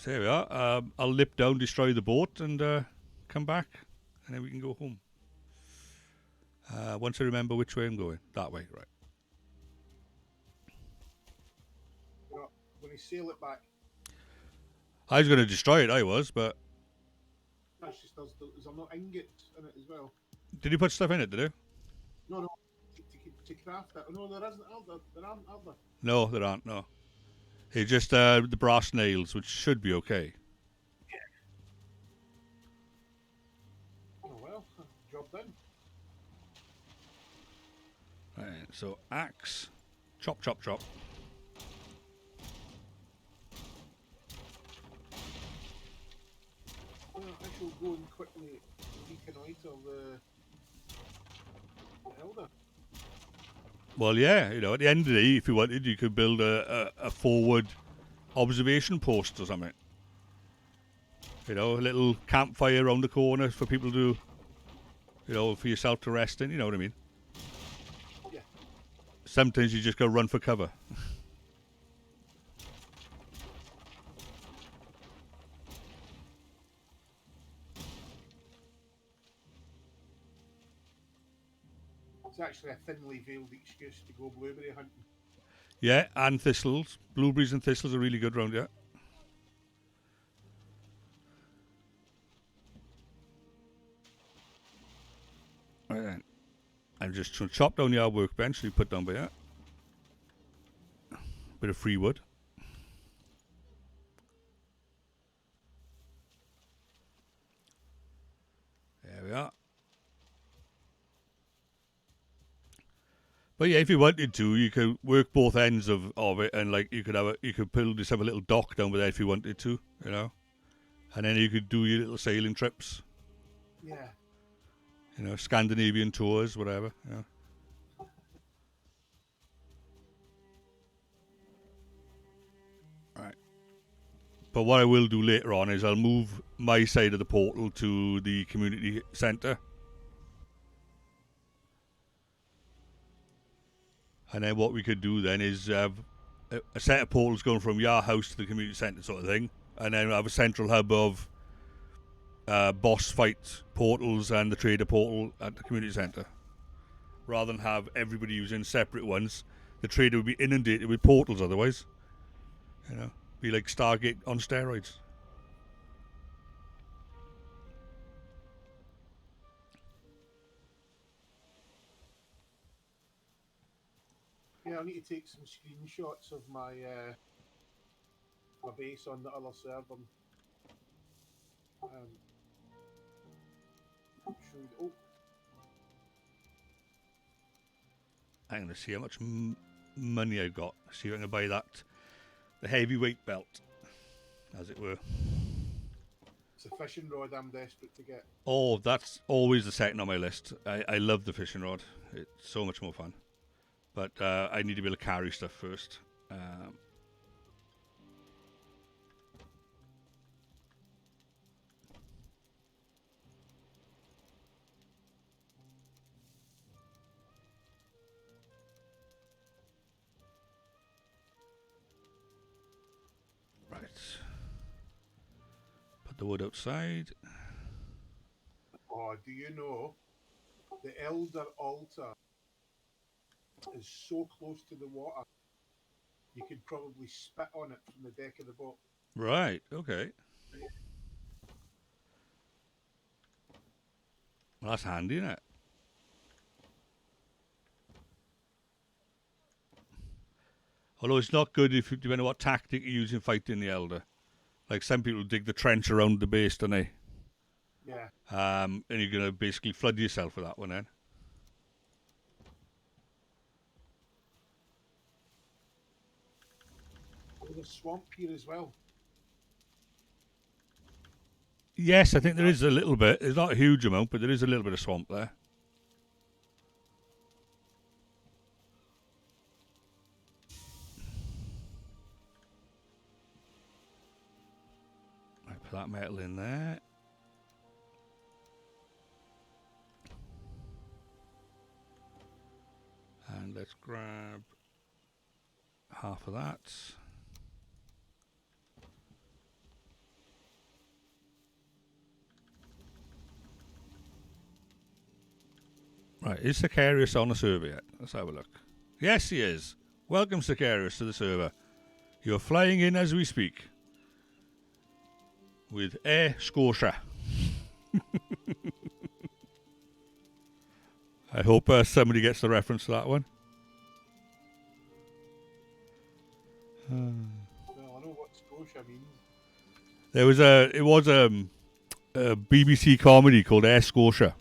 there we are. I'll lip down, destroy the boat, and come back, and then we can go home. Once I remember which way I'm going. That way, right. When you sail it back. I was going to destroy it, but... That's just there's no ingots in it as well. Did you put stuff in it, did you? No. To craft it. No, there isn't. There aren't, are there? No, there aren't, no. It's just the brass nails, which should be okay. Yeah. Oh well, job done. Right, so axe. Chop, chop, chop. Well, I shall go and quickly reconnoitre the elder. Well, yeah, you know, at the end of the day, if you wanted, you could build a forward observation post or something. You know, a little campfire around the corner for people to, you know, for yourself to rest in, you know what I mean? Yeah. Sometimes you just go run for cover. It's actually a thinly veiled excuse to go blueberry hunting. Yeah, and thistles. Blueberries and thistles are really good round here. Right then. I'm just trying to chop down the workbench so you put down by here. Bit of free wood. There we are. But yeah, if you wanted to, you could work both ends of it, and like you could build yourself a little dock down there if you wanted to, you know, and then you could do your little sailing trips. Yeah. You know, Scandinavian tours, whatever. You know. But what I will do later on is I'll move my side of the portal to the community centre. And then what we could do then is have a set of portals going from your house to the community centre sort of thing. And then have a central hub of boss fight portals and the trader portal at the community centre. Rather than have everybody using separate ones, the trader would be inundated with portals otherwise. You know, be like Stargate on steroids. Yeah, I need to take some screenshots of my my base on the other server. Oh, I'm going to see how much money I've got. See if I can buy that, the heavyweight belt, as it were. it's a fishing rod I'm desperate to get. Oh, that's always the second on my list. I love the fishing rod. It's so much more fun. But I need to be able to carry stuff first. Right. Put the wood outside. Oh, do you know the Elder Altar is so close to the water, you could probably spit on it from the deck of the boat. Right, okay. Well, that's handy, isn't it? Although it's not good if you depending on what tactic you use in fighting the Elder. Like some people dig the trench around the base, don't they? Yeah. And you're going to basically flood yourself with that one then. There's a swamp here as well. Yes, I think there is a little bit. There's not a huge amount, but there is a little bit of swamp there. Right, put that metal in there. And let's grab half of that. Right, is Sicarius on the server yet? Let's have a look. Yes, he is. Welcome, Sicarius, to the server. You're flying in as we speak. With Air Scotia. I hope somebody gets the reference to that one. Well, I know what Scotia means. It was a BBC comedy called Air Scotia,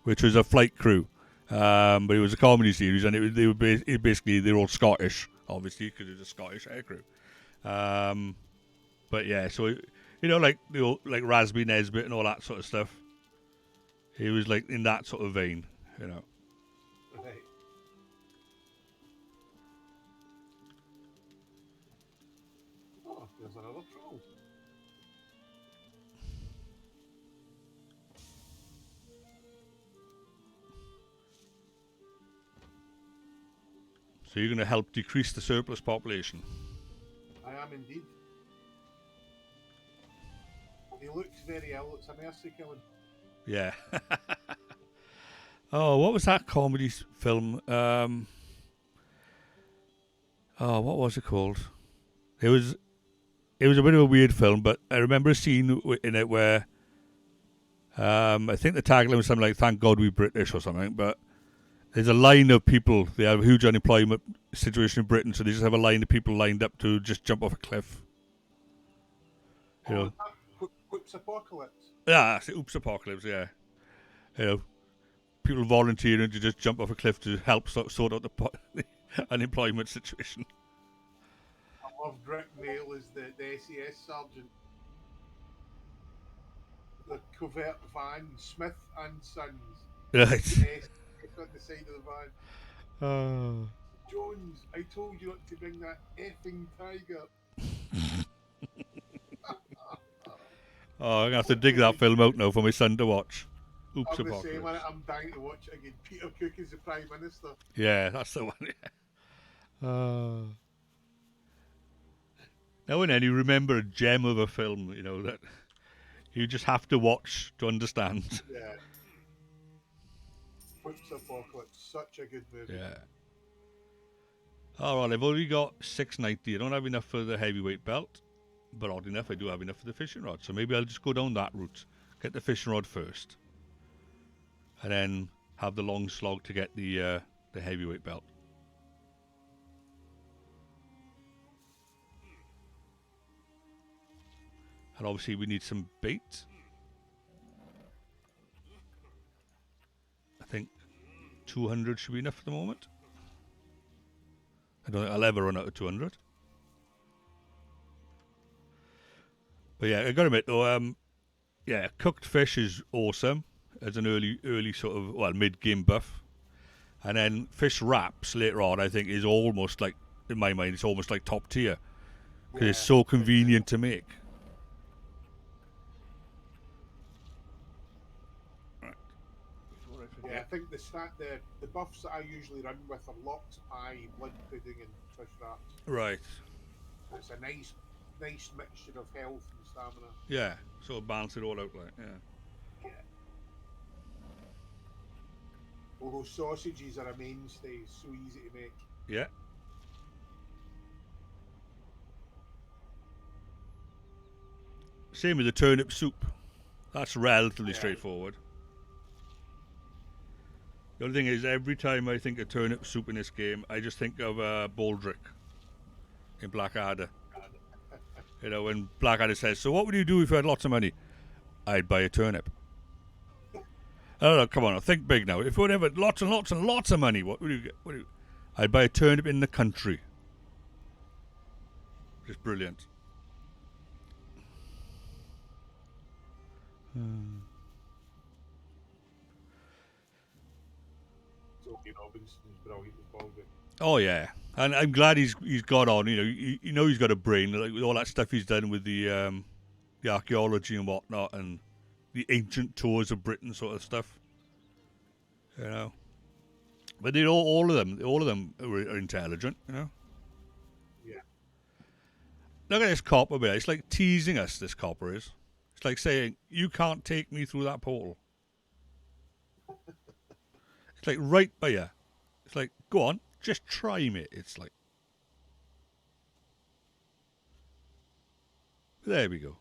which was a flight crew, but it was a comedy series, and they were basically they're all Scottish, obviously, because it's a Scottish air crew. But yeah, so like like Raspberry Nesbit and all that sort of stuff. It was like in that sort of vein, Right. Oh, there's another troll. So you're going to help decrease the surplus population. I am indeed. He looks very ill. It's a mercy killing. Yeah. Oh, what was that comedy film? Oh, what was it called? It was a bit of a weird film, but I remember a scene in it where I think the tagline was something like "Thank God we're British" or something. But there's a line of people. They have a huge unemployment situation in Britain, so they just have a line of people lined up to just jump off a cliff. You know. Whoops Apocalypse. Yeah, that's it. Oops Apocalypse. Yeah. People volunteering to just jump off a cliff to help sort out the unemployment situation. I love Rick Mail as the SES sergeant. The covert van, Smith and Sons. Right. S on the side of the van. Oh. Jones, I told you not to bring that effing tiger. Oh, I'm going to have to dig that film out now for my son to watch. Oops, I'm the same, Apocalypse. I'm dying to watch it again. Peter Cook is the Prime Minister. Yeah, that's the one. Now and then you remember a gem of a film, that you just have to watch to understand. Yeah. Oops, Apocalypse. Such a good movie. Yeah. Alright, I've only got 690. I don't have enough for the heavyweight belt, but odd enough, I do have enough for the fishing rod. So maybe I'll just go down that route. Get the fishing rod first. And then have the long slog to get the heavyweight belt. And obviously we need some bait. I think 200 should be enough for the moment. I don't think I'll ever run out of 200. But yeah, I gotta admit though, cooked fish is awesome as an early sort of, mid-game buff. And then fish wraps later on, I think, is almost like, in my mind, it's almost like top tier. Because it's so convenient to make. Right. Before I forget. Yeah, I think the buffs that I usually run with are lox pie, blood pudding, and fish wraps. Right. It's a nice mixture of health and stamina. Yeah, sort of balance it all out, like, yeah. Yeah. Although sausages are a mainstay, so easy to make. Yeah. Same with the turnip soup. That's relatively straightforward. The only thing is, every time I think of turnip soup in this game, I just think of Baldric in Blackadder. When Blackadder says, "So what would you do if you had lots of money?" I'd buy a turnip. Oh, come on, think big now. If you would have lots and lots and lots of money, what would you get? I'd buy a turnip in the country. Just brilliant. Tony Robinson's brilliant as Baldric. Oh yeah, and I'm glad he's got on. He's got a brain, like with all that stuff he's done with the archaeology and whatnot, and the ancient tours of Britain sort of stuff. But all of them are intelligent. Yeah. Look at this copper bit. It's like teasing us. This copper is. It's like saying, "You can't take me through that portal." It's like right by you. It's like, go on, just try me. It's like, there we go.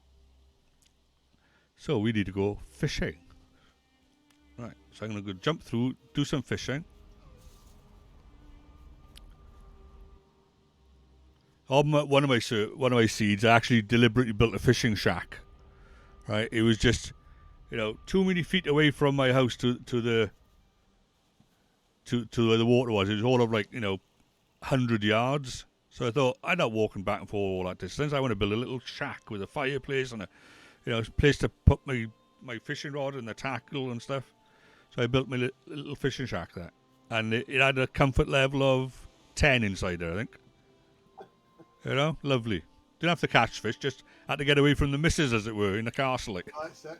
So we need to go fishing. Right, so I'm going to go jump through, do some fishing. On one of my seeds, I actually deliberately built a fishing shack. Right, it was just, too many feet away from my house to where the water was. It was all of 100 yards. So I thought, I'm not walking back and forth all that distance. I want to build a little shack with a fireplace and a place to put my fishing rod and the tackle and stuff. So I built my little fishing shack there. And it had a comfort level of 10 inside there, I think. Lovely. Didn't have to catch fish, just had to get away from the missus, as it were, in the castle. Like. That's it.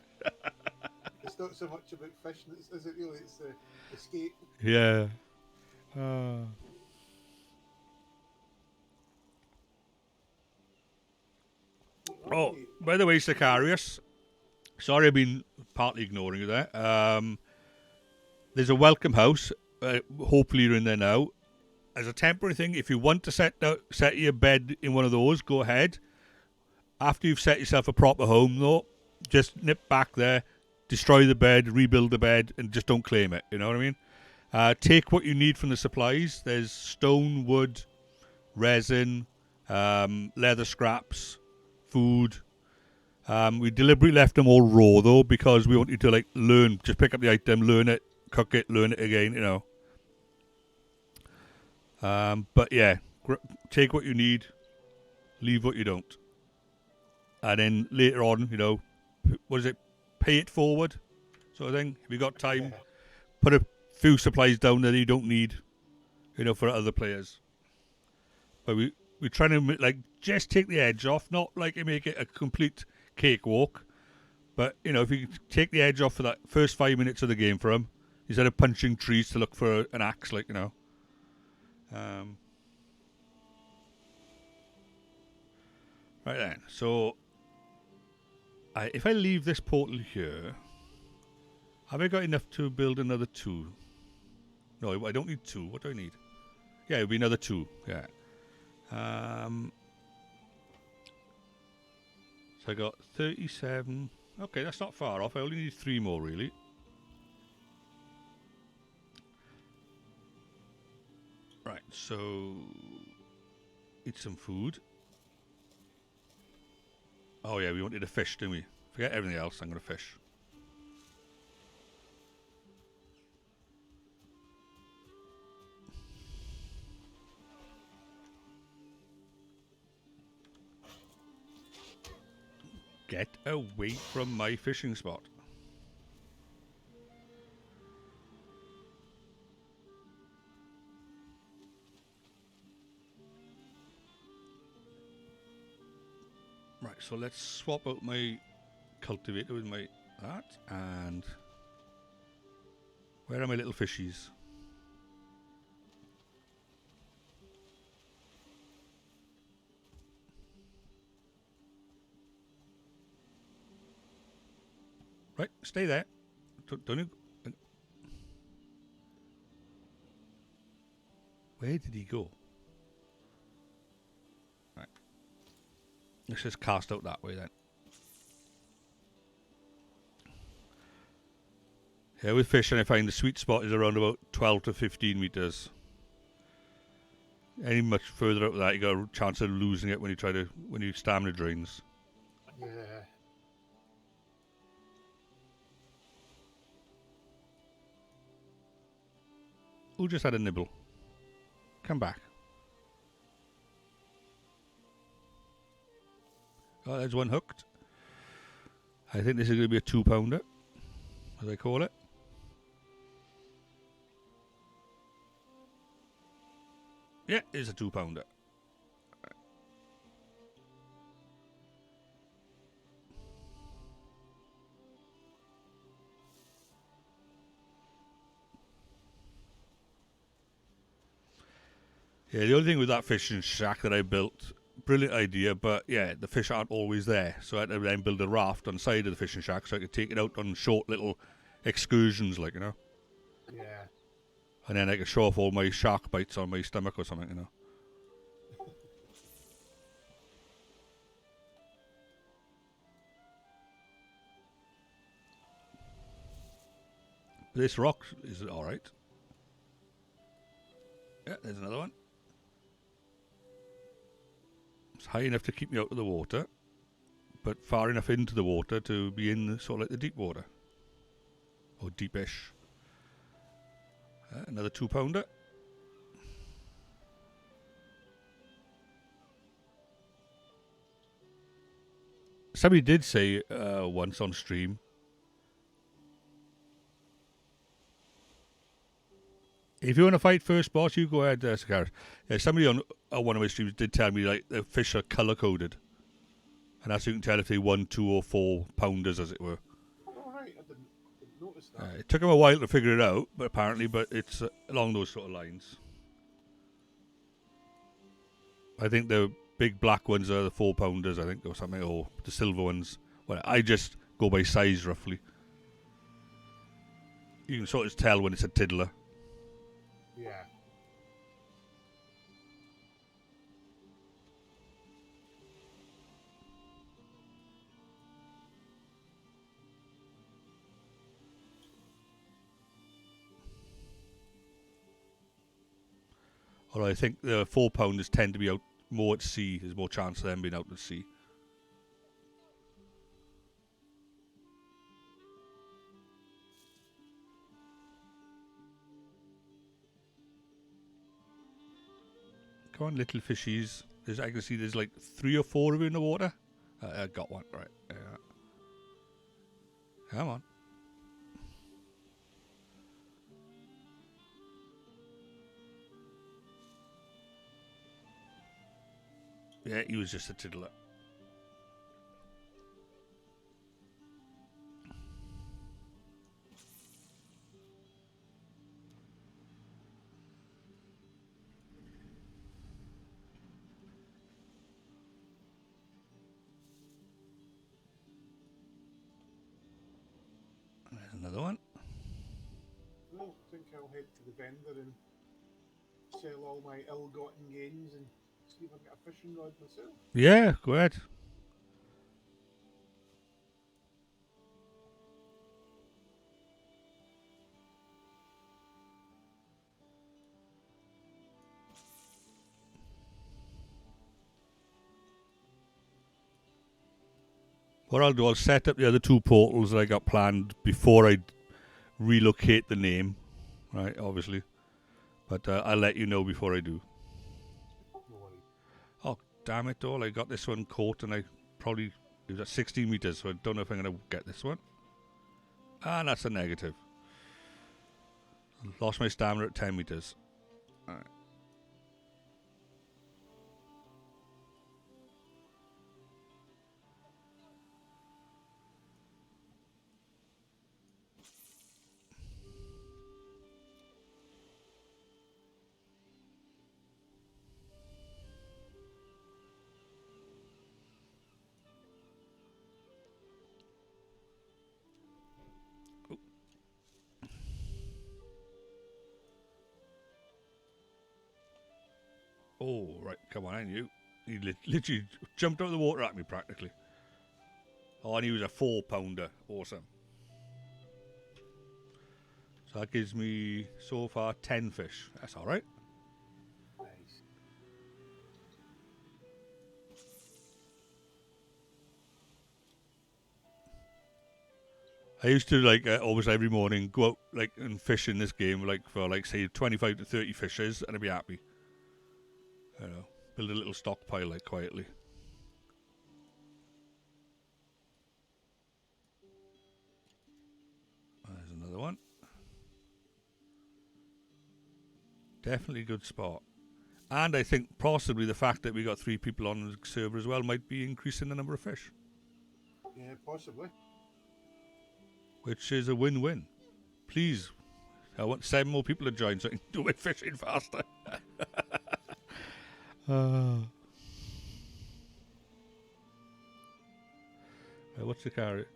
It's not so much about fishing, is it really? It's the escape. Yeah. Oh, by the way, Sicarius, sorry I've been partly ignoring you there. There's a welcome house. Hopefully you're in there now. As a temporary thing, if you want to set your bed in one of those, go ahead. After you've set yourself a proper home, though, just nip back there, destroy the bed, rebuild the bed, and just don't claim it. You know what I mean? Take what you need from the supplies. There's stone, wood, resin, leather scraps, food. We deliberately left them all raw, though, because we want you to learn. Just pick up the item, learn it, cook it, learn it again. But yeah, take what you need, leave what you don't. And then later on, what is it? Pay it forward, sort of thing. If you got time, put a few supplies down there that you don't need, for other players. But we're trying to just take the edge off, not make it a complete cakewalk, But, you know, if you take the edge off for that first 5 minutes of the game for him, instead of punching trees to look for an axe, like, you know. Right then, so if I leave this portal here, have I got enough to build another 2? No, I don't need 2. What do I need? Yeah, it'll be another 2. Yeah. So I got 37. Okay, that's not far off. I only need 3 more, really. Right, so eat some food. Oh yeah, we wanted a fish, didn't we? Forget everything else, I'm going to fish. Get away from my fishing spot. Right, so let's swap out my cultivator with my that, and where are my little fishies? Right, stay there. Don't you? Where did he go? Right, let's just cast out that way then. Yeah, with fishing, I find the sweet spot is around about 12 to 15 meters. Any much further up that, you got a chance of losing it when your stamina drains. Yeah. Who just had a nibble? Come back. Oh, there's one hooked. I think this is going to be a 2-pounder, as I call it. Yeah, it's a 2-pounder. Yeah, the only thing with that fishing shack that I built, brilliant idea, but yeah, the fish aren't always there. So I had to then build a raft on the side of the fishing shack so I could take it out on short little excursions, like, you know. Yeah. And then I could show off all my shark bites on my stomach or something, you know. This rock is alright. Yeah, there's another one. It's high enough to keep me out of the water, but far enough into the water to be in sort of like the deep water. Or deepish. Another 2-pounder. Somebody did say once on stream, if you want to fight first boss, you go ahead, Sakaris. Somebody on one of my streams did tell me like the fish are colour coded, and that's so you can tell if they 1, 2, or 4 pounders, as it were. All right, I didn't notice that. It took him a while to figure it out, but apparently, it's along those sort of lines. I think the big black ones are the 4-pounders, I think, or something, or the silver ones. Well, I just go by size roughly. You can sort of tell when it's a tiddler. Yeah. Although I think the 4-pounders tend to be out more at sea. There's more chance of them being out at sea. Come on, little fishies. I can see there's like 3 or 4 of you in the water. I got one, right. Yeah. Come on. Yeah, he was just a tiddler. Another one. Well, I think I'll head to the vendor and sell all my ill-gotten gains and see if I can get a fishing rod myself. Yeah, go ahead. What I'll do, I'll set up the other 2 portals that I got planned before I relocate the name, right, obviously. But I'll let you know before I do. No worries. Oh, damn it, all. I got this one caught and it was at 16 meters, so I don't know if I'm going to get this one. Ah, that's a negative. Lost my stamina at 10 meters. Alright. Oh, right, come on, and you. He literally jumped out of the water at me, practically. Oh, and he was a 4-pounder. Awesome. So that gives me, so far, 10 fish. That's alright. Nice. I used to, almost every morning, go out, and fish in this game, for, say, 25 to 30 fishes, and I'd be happy. You know, build a little stockpile, quietly. There's another one. Definitely a good spot. And I think possibly the fact that we got 3 people on the server as well might be increasing the number of fish, Yeah, possibly. which is a win-win. Please, I want 7 more people to join so I can do my fishing faster. What's the carrot?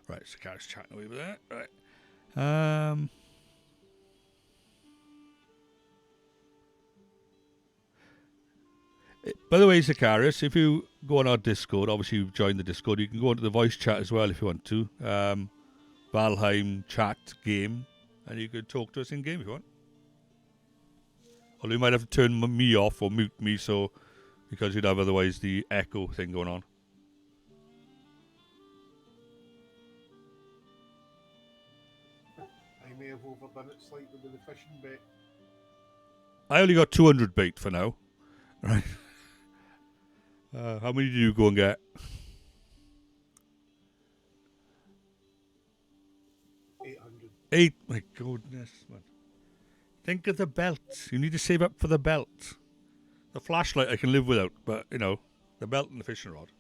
Right, so carrot's chatting away with that. Right. By the way, Zacharias, if you go on our Discord, obviously you've joined the Discord, you can go into the voice chat as well if you want to. Valheim chat game, and you could talk to us in game if you want. Although you might have to turn me off or mute me, so because you'd have otherwise the echo thing going on. I may have overdone it slightly with the fishing bait. I only got 200 bait for now. Right. How many did you go and get? 800. 8. My goodness, man. Think of the belt. You need to save up for the belt. The flashlight I can live without, but, the belt and the fishing rod.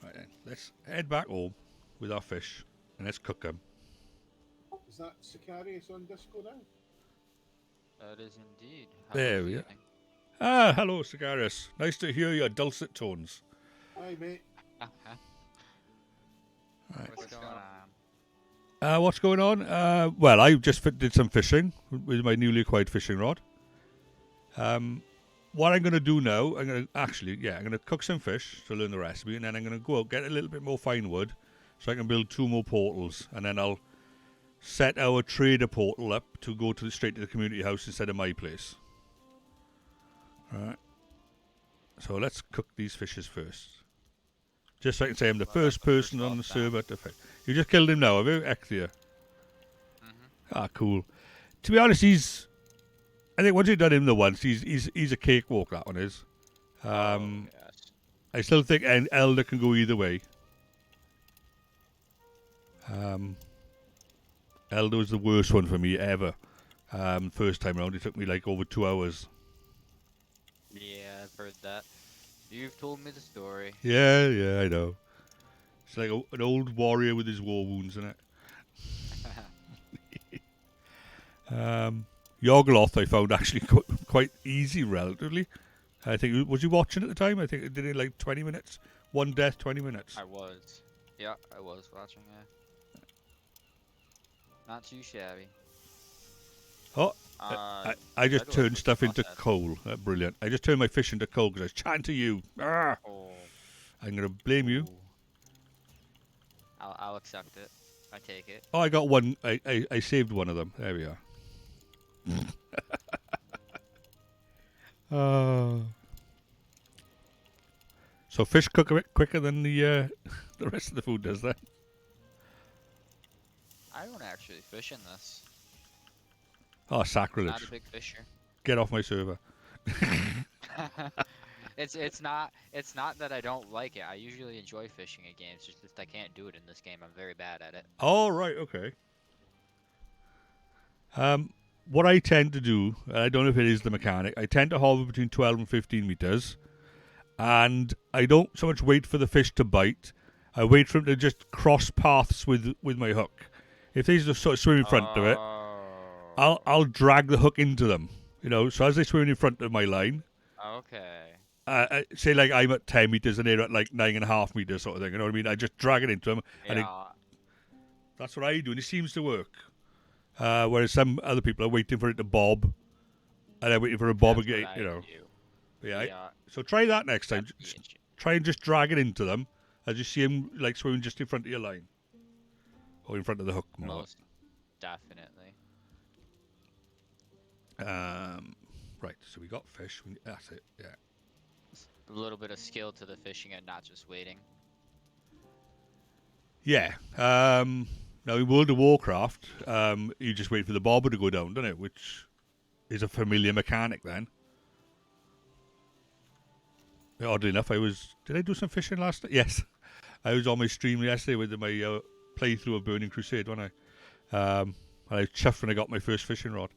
Right then, let's head back home with our fish and let's cook them. Is that Sicarius on Disco now? That is indeed. There we are. Ah, hello, Sicarius. Nice to hear your dulcet tones. Hi, mate. Right. What's going on? What's going on? Well, I just did some fishing with my newly acquired fishing rod. What I'm going to do now, I'm going to cook some fish to learn the recipe, and then I'm going to go out, get a little bit more fine wood so I can build 2 more portals, and then I'll set our trader portal up to go straight to the community house instead of my place. Alright. So let's cook these fishes first. Just so I can say I'm the first person on the server to fish. You just killed him now, have you? Ecthia. Ah, cool. To be honest, I think once you've done him the once, he's a cakewalk, that one is. Yes. I still think an Elder can go either way. Elder was the worst one for me ever. First time around, it took me over 2 hours. Yeah, I've heard that. You've told me the story. Yeah, I know. It's like an old warrior with his war wounds in it. Yogloth I found actually quite easy relatively. I think, was you watching at the time? I think it did it like 20 minutes. One death, 20 minutes. I was. Yeah, I was watching that. Not too shabby. Oh, I Where just do I turned put the stuff into mustache? coal. Brilliant. I just turned my fish into coal because I was chatting to you. Ah, Oh. I'm going to blame you. Ooh. I'll accept it. I take it. Oh, I got one. I saved one of them. There we are. So fish cook a bit quicker than the the rest of the food does that. I don't actually fish in this. Oh, Not a sacrilege. big fisher. Get off my server. It's not that I don't like it. I usually enjoy fishing in games. It's just I can't do it in this game. I'm very bad at it. Oh, right, okay. What I tend to do, I don't know if it is the mechanic, I tend to hover between 12 and 15 meters, and I don't so much wait for the fish to bite. I wait for him to just cross paths with my hook. If they just sort of swim in front of it, Oh. I'll drag the hook into them. You know, so as they swim in front of my line, Okay. say like I'm at 10 meters and they're at like 9.5 meters, sort of thing. You know what I mean? I just drag it into them, and Yeah. that's what I do, and it seems to work. Whereas some other people are waiting for it to bob, and I'm waiting for a bob That's again. what I You know, do. yeah. Yeah. So try that next time. That's the issue. Try and just drag it into them as you see them like swimming just in front of your line, or in front of the hook. Most definitely. Right. So we got fish. That's it. Yeah. A little bit of skill to the fishing and not just waiting. Yeah. Now in World of Warcraft, you just wait for the bobber to go down, don't it? Which is a familiar mechanic then. Oddly enough, did I do some fishing last night? Yes. I was on my stream yesterday with my playthrough of Burning Crusade, wasn't I? And I was chuffed when I got my first fishing rod.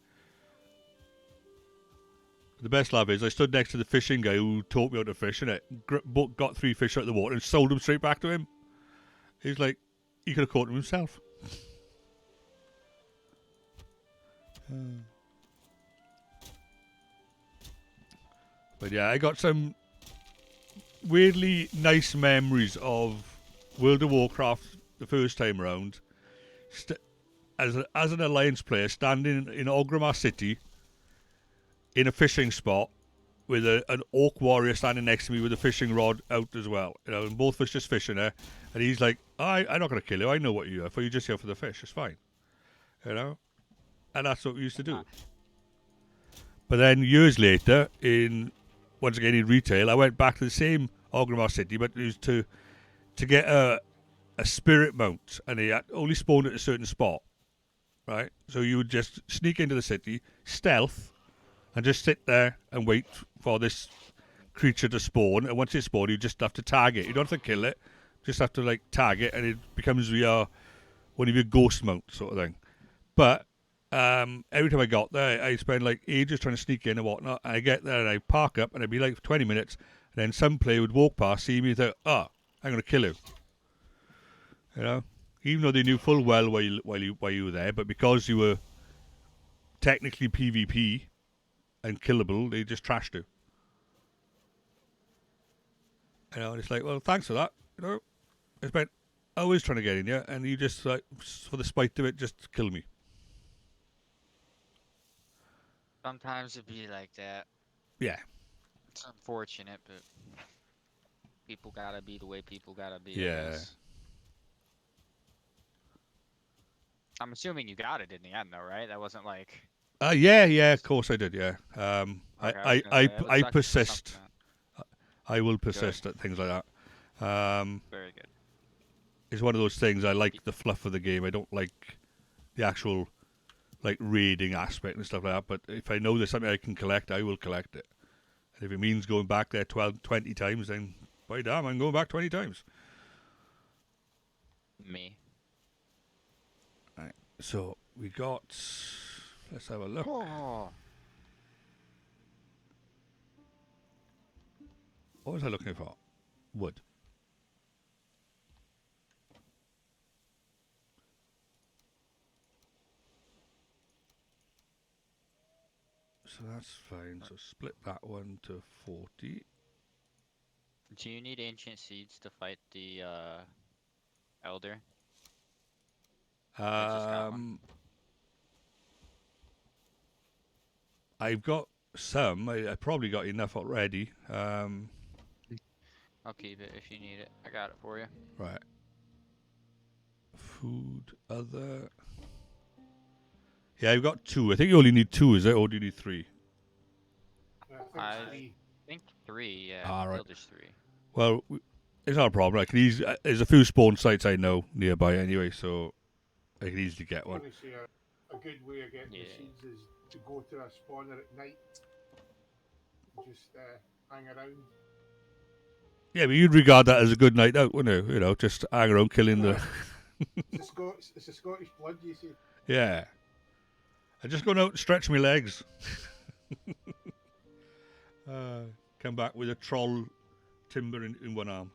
The best laugh is I stood next to the fishing guy who taught me how to fish, and it got 3 fish out of the water and sold them straight back to him. He's like, he could have caught them himself. But yeah, I got some weirdly nice memories of World of Warcraft the first time around. As an Alliance player, standing in Orgrimmar City in a fishing spot with an orc warrior standing next to me with a fishing rod out as well. You know, and both of us just fishing there. And he's like, I'm not going to kill you. I know what you're here for. You're just here for the fish. It's fine. You know? And that's what we used to do. But then years later, once again in retail, I went back to the same Orgrimmar City, but it was to get a spirit mount, and they only spawned at a certain spot, right? So you would just sneak into the city, stealth, and just sit there and wait for this creature to spawn. And once it spawns, you just have to tag it. You don't have to kill it, just have to like tag it, and it becomes one of your ghost mounts sort of thing. But every time I got there, I spend like ages trying to sneak in and whatnot. And I get there and I park up, and I'd be like for 20 minutes, and then some player would walk past, see me, and think, "Oh, I'm gonna kill you." You know, even though they knew full well why you were there, but because you were technically PvP and killable, they just trashed you. You know, and it's like, well, thanks for that. You know, I spent hours trying to get in here, and you just like, for the spite of it, just kill me. Sometimes it'd be like that. Yeah. It's unfortunate, but people gotta be the way people gotta be. Yeah. I guess. I'm assuming you got it in the end, though, right? That wasn't like. Yeah, of course I did, yeah. Okay, I was gonna say, that would I suck if it was persist. something I will persist at things like that. very good. It's one of those things, I like the fluff of the game. I don't like the actual, like, raiding aspect and stuff like that. But if I know there's something I can collect, I will collect it. And if it means going back there 20 times, then by damn, I'm going back 20 times. Me. Right, so we got... Let's have a look. Oh. What was I looking for? Wood. So that's fine. So split that one to 40. Do you need ancient seeds to fight the elder? I just got one. I've got some. I probably got enough already. I'll keep it if you need it. I got it for you. Right. Food, other. Yeah, I've got 2. I think you only need 2, is it? Or do you need 3? I I think think 3, yeah. Ah, right. Builder's 3. Well, it's not a problem. I can easily, there's a few spawn sites I know nearby anyway, so I can easily get one. honestly, a good way of getting the Yeah. seeds is to go to a spawner at night. Just hang around. Yeah, but you'd regard that as a good night out, wouldn't you? You know, just hang around killing the. It's a Scottish blood, you see. Yeah. I'm just going out and stretch my legs. Come back with a troll timber in one arm.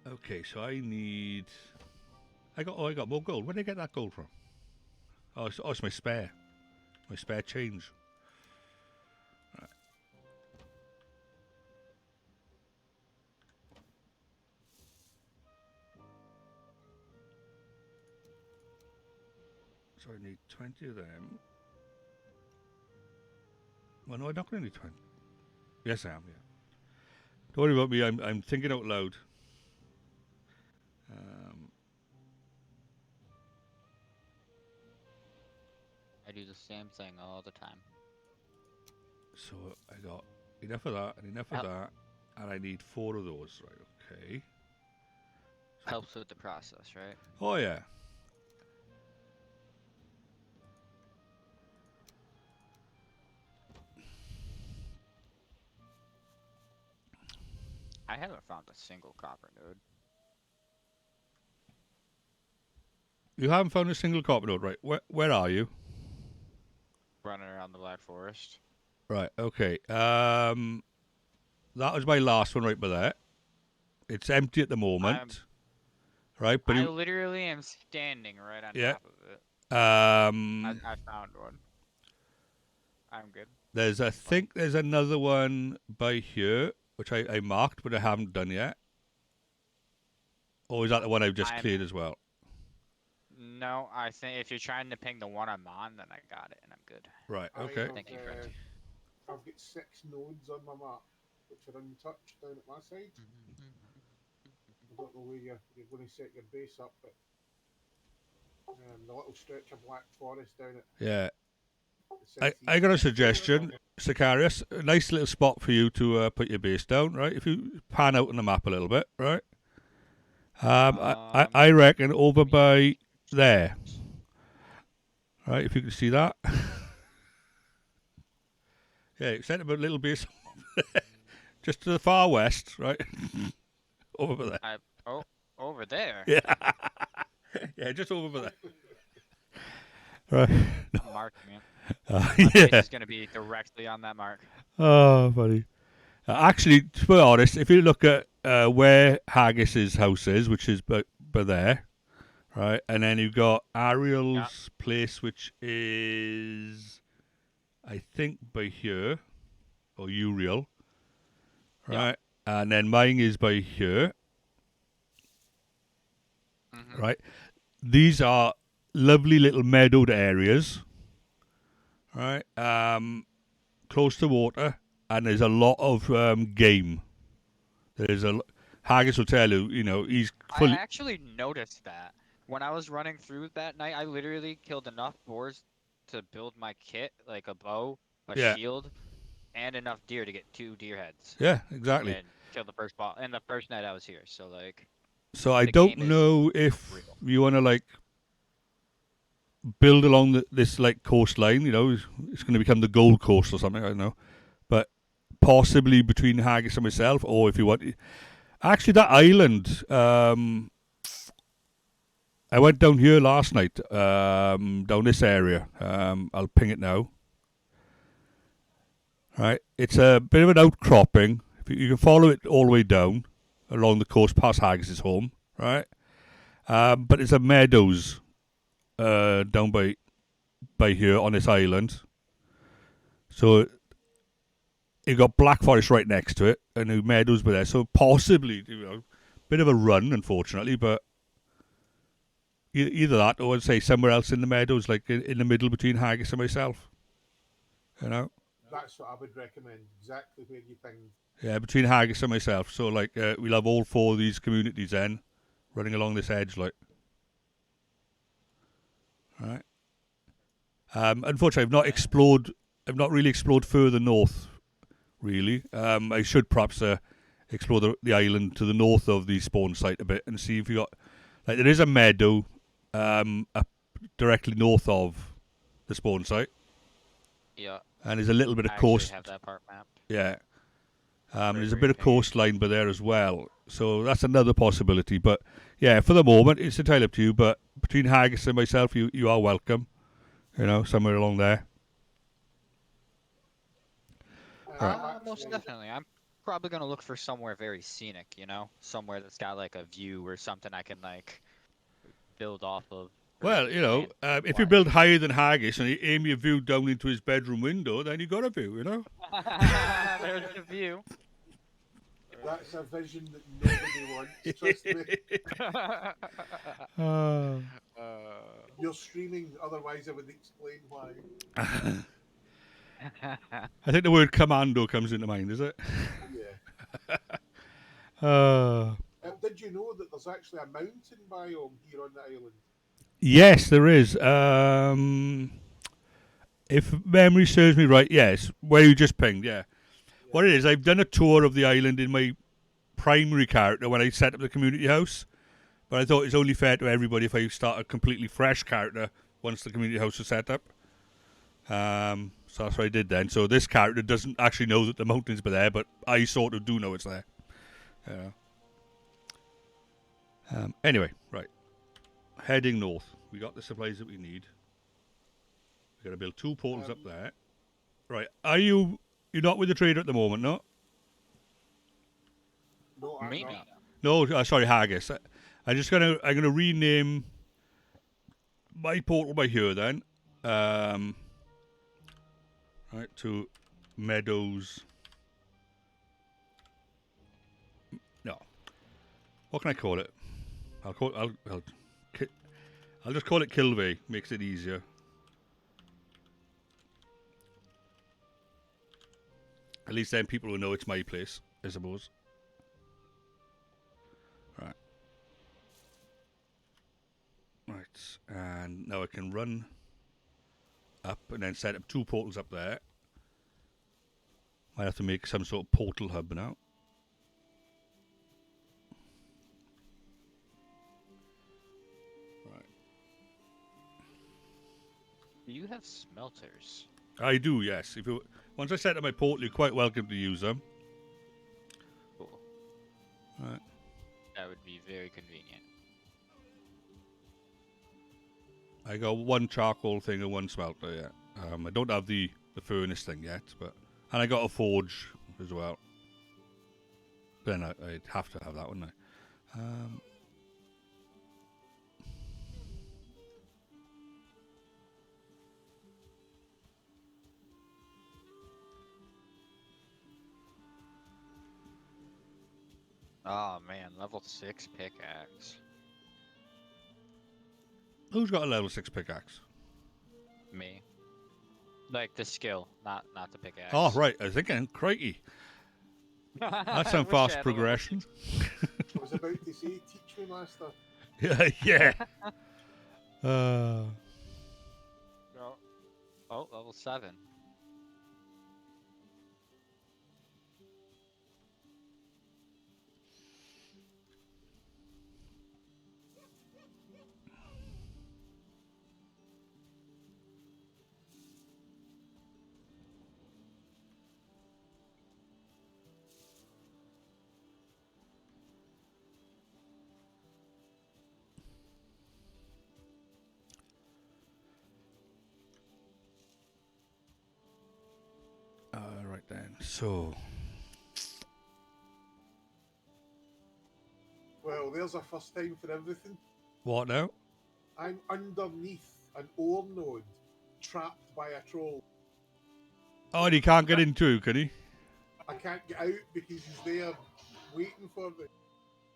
Okay, so I need. I got more gold. Where did I get that gold from? Oh, it's my spare. My spare change. Right. So I need 20 of them. Well, no, I'm not going to need 20. Yes, I am, yeah. Don't worry about me, I'm thinking out loud. I do the same thing all the time. So I got enough of that and enough of that, and I need 4 of those, right? Okay. Helps with the process, right? Oh yeah. I haven't found a single copper node. You haven't found a single copper node, right? Where are you? Running around the Black Forest. Right. Okay. That was my last one right by there. It's empty at the moment. Right, but I literally am standing right on top of it. I found one. I'm good. I think there's another one by here, which I marked, but I haven't done yet. Or is that the one I've just cleared as well? No, I think if you're trying to ping the one I'm on, then I got it and I'm good. Right, okay. Thank you, friend. I've got 6 nodes on my map, which are untouched down at my side. I don't know where you're going to set your base up, but the little stretch of Black Forest down at Yeah. I got a suggestion, Sicarius. A nice little spot for you to put your base down, right? If you pan out on the map a little bit, right? I reckon over by there. Right, if you can see that. Yeah, set up a little base just to the far west, right? Over there. Over there? Yeah. Yeah, just over there. Right. Mark me. Yeah. It's going to be directly on that mark. Oh, funny. Actually, to be honest, if you look at where Haggis's house is, which is by there, right, and then you've got Ariel's place, which is, I think, by here, or Uriel, right, and then mine is by here, right. These are lovely little meadowed areas, right, close to water. And there's a lot of game. Haggis will tell you, he's fully. I actually noticed that. When I was running through that night, I literally killed enough boars to build my kit, like a bow, a shield, and enough deer to get 2 deer heads. Yeah, exactly. And kill the first ball. And the first night I was here, so like. So I don't know if you want to build along this coastline. It's going to become the Gold Coast or something. I don't know, but possibly between Haggis and myself, or if you want. Actually, that island. I went down here last night. Down this area. I'll ping it now. Right, it's a bit of an outcropping. You can follow it all the way down along the coast past Haggis's home, right? But it's a meadows down by here on this island. So you got Black Forest right next to it, and the meadows were there. So possibly, bit of a run, unfortunately, but either that or I'd say somewhere else in the meadows, like in the middle between Haggis and myself. You know? That's what I would recommend. Exactly where you think. Yeah, between Haggis and myself. So like we'll have all 4 of these communities then running along this edge, like. Right. Unfortunately, I've not really explored further north. Really, I should perhaps explore the island to the north of the spawn site a bit and see if you got like there is a meadow up directly north of the spawn site. Yeah. And there's a little bit of I coast. actually have that part mapped. Yeah. There's a Very bit of page. coastline by there as well, so that's another possibility. But yeah, for the moment, it's entirely up to you. But between Haggis and myself, you are welcome. Somewhere along there. Most definitely. I'm probably gonna look for somewhere very scenic, somewhere that's got like a view or something I can like build off of. Well, if you build higher than Haggis and you aim your view down into his bedroom window, then you got a view, There's the view. That's a vision that nobody wants. Trust me. You're streaming, otherwise I would explain why. I think the word commando comes into mind, is it? Yeah. Did you know that there's actually a mountain biome here on the island? Yes, there is. If memory serves me right, yes. Where you just pinged, yeah. What it is, I've done a tour of the island in my primary character when I set up the community house. But I thought it's only fair to everybody if I start a completely fresh character once the community house is set up. So that's what I did then. So this character doesn't actually know that the mountains are there, but I sort of do know it's there. Anyway, right. Heading north. We got the supplies that we need. We got to build 2 portals up there. Right. You're not with the trader at the moment, no? No, I'm Maybe. not. No, sorry, Haggis. I'm gonna rename my portal by here then. Right, to Meadows. No. What can I call it? I'll just call it Kilvey. Makes it easier. At least then people will know it's my place, I suppose. Right, and now I can run up and then set up 2 portals up there. Might have to make some sort of portal hub now. Right. Do you have smelters? I do, yes. Once I set up my portal, you're quite welcome to use them. Cool. Right. That would be very convenient. I got 1 charcoal thing and 1 smelter, yeah. I don't have the furnace thing yet, and I got a forge as well. Then I'd have to have that, wouldn't I? Oh man, level 6 pickaxe. Who's got a level 6 pickaxe? Me. Like the skill, not the pickaxe. Oh, right. I was thinking, crikey. That's some fast progression. I was about to say, teach me, master. Yeah. Oh, level 7. So, Well, there's a first time for everything. what now? I'm underneath an ore node, trapped by a troll. Oh, and he can't get into, can he? I can't get out because he's there waiting for me.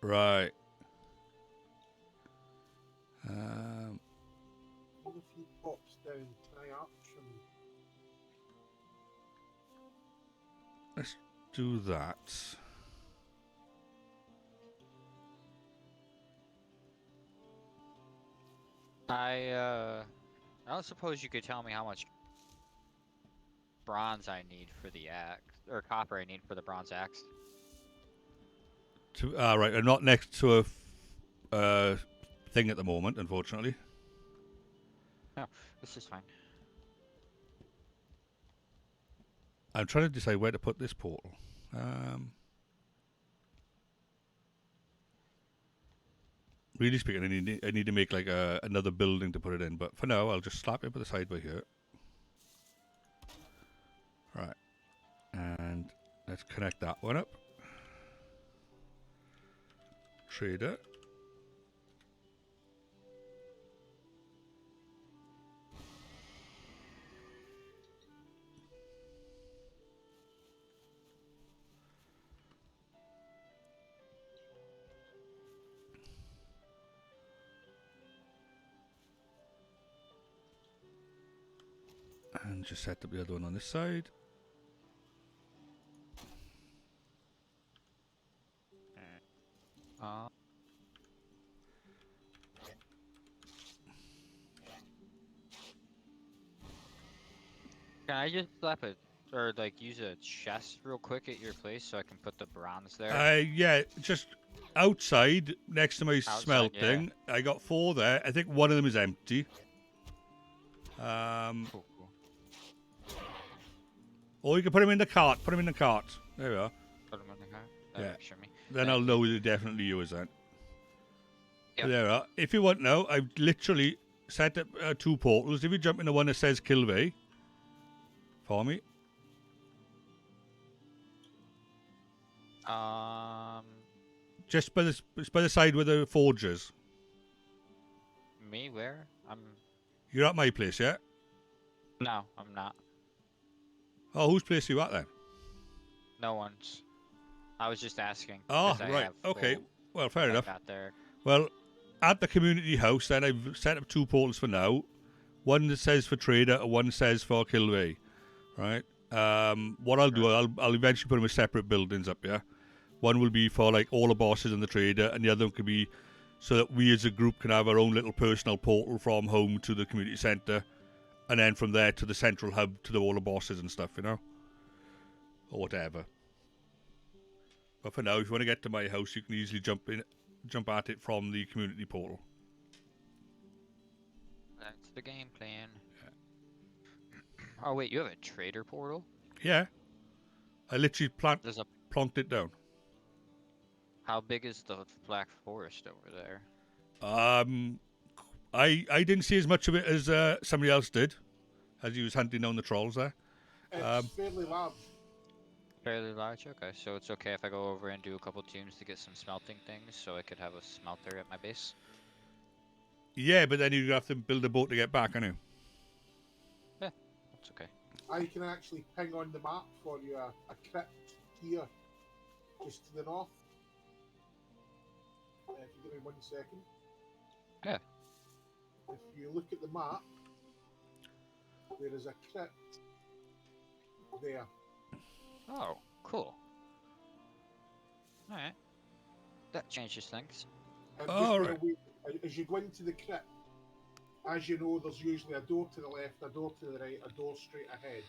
Right. What if he pops down? Can I arch him? Let's do that. I don't suppose you could tell me how much bronze I need for the axe, or copper I need for the bronze axe. Right, I'm not next to a thing at the moment, unfortunately. No, this is fine. I'm trying to decide where to put this portal. Really speaking, I need to make like another building to put it in, but for now, I'll just slap it up the side by here. Right, and let's connect that one up. Trader. And just set up the other one on this side. Uh, can I just slap it, or like use a chest real quick at your place so I can put the bronze there? Yeah, just outside next to my smelting. Yeah. I got 4 there. I think one of them is empty. Cool. Or you can put them in the cart. Put them in the cart. There we are. Put them in the car. Yeah. Sure me. Then I'll know they're definitely yours then. Yep. There we are. If you want now, I've literally set up 2 portals. If you jump in the one that says Kilvey for me. Just by the side where the forge is. Me? Where? You're at my place, yeah? No, I'm not. Oh, whose place are you at then? No one's. I was just asking. Oh, 'cause I right. have Okay. full Well, fair enough. out there. Well, at the community house, then I've set up 2 portals for now. One that says for trader, and one says for Kilvey. Right. What I'll do, I'll eventually put them as separate buildings up. Yeah. One will be for like all the bosses and the trader, and the other one could be so that we as a group can have our own little personal portal from home to the community centre, and then from there to the central hub to all the bosses and stuff. You know, or whatever. But for now, if you want to get to my house, you can easily jump at it from the community portal. That's the game plan. Yeah. Oh wait, you have a trader portal? Yeah. I literally plonked it down. How big is the Black Forest over there? I didn't see as much of it as somebody else did, as he was hunting down the trolls there. It's fairly large. Fairly large? Okay, so it's okay if I go over and do a couple teams to get some smelting things so I could have a smelter at my base? Yeah, but then you'd have to build a boat to get back, I know. Yeah, that's okay. I can actually ping on the map for you a crypt here, just to the north. If you give me 1 second. Yeah. If you look at the map, there is a crypt there. Oh, cool. Alright. That changes things. And Alright. As you go into the crypt, as you know, there's usually a door to the left, a door to the right, a door straight ahead.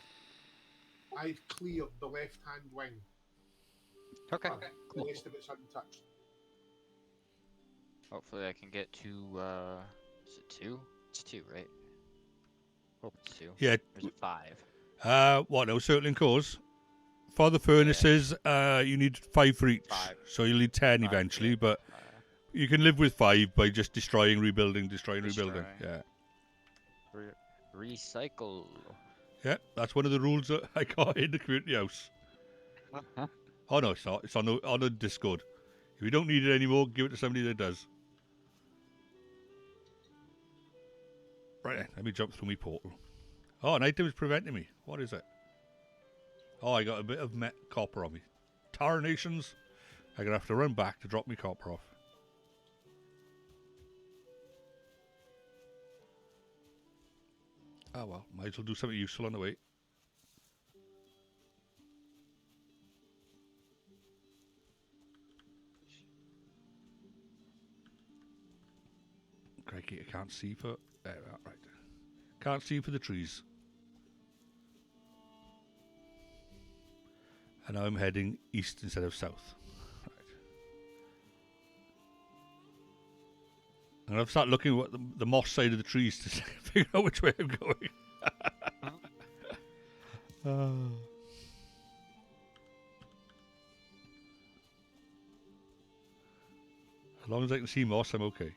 I've cleared the left-hand wing. Okay. The rest of it's untouched. Hopefully I can get to, is it 2? It's 2, right? Hope it's 2. Yeah. Or is it 5? What, no, circling cores? For the furnaces, you need 5 for each. 5. So you'll need 10 eventually, but you can live with 5 by just destroying, rebuilding. Yeah. Recycle. Yeah, that's one of the rules that I got in the community house. Oh no, it's not. It's on the Discord. If you don't need it anymore, give it to somebody that does. Right then, let me jump through my portal. Oh, an item is preventing me. What is it? Oh, I got a bit of copper on me. Tarnations. I'm going to have to run back to drop my copper off. Oh well, might as well do something useful on the way. Crikey, I can't see for... There we are, right. Can't see for the trees. And now I'm heading east instead of south. Right. I'm going to start looking at the moss side of the trees to figure out which way I'm going. As long as I can see moss, I'm okay.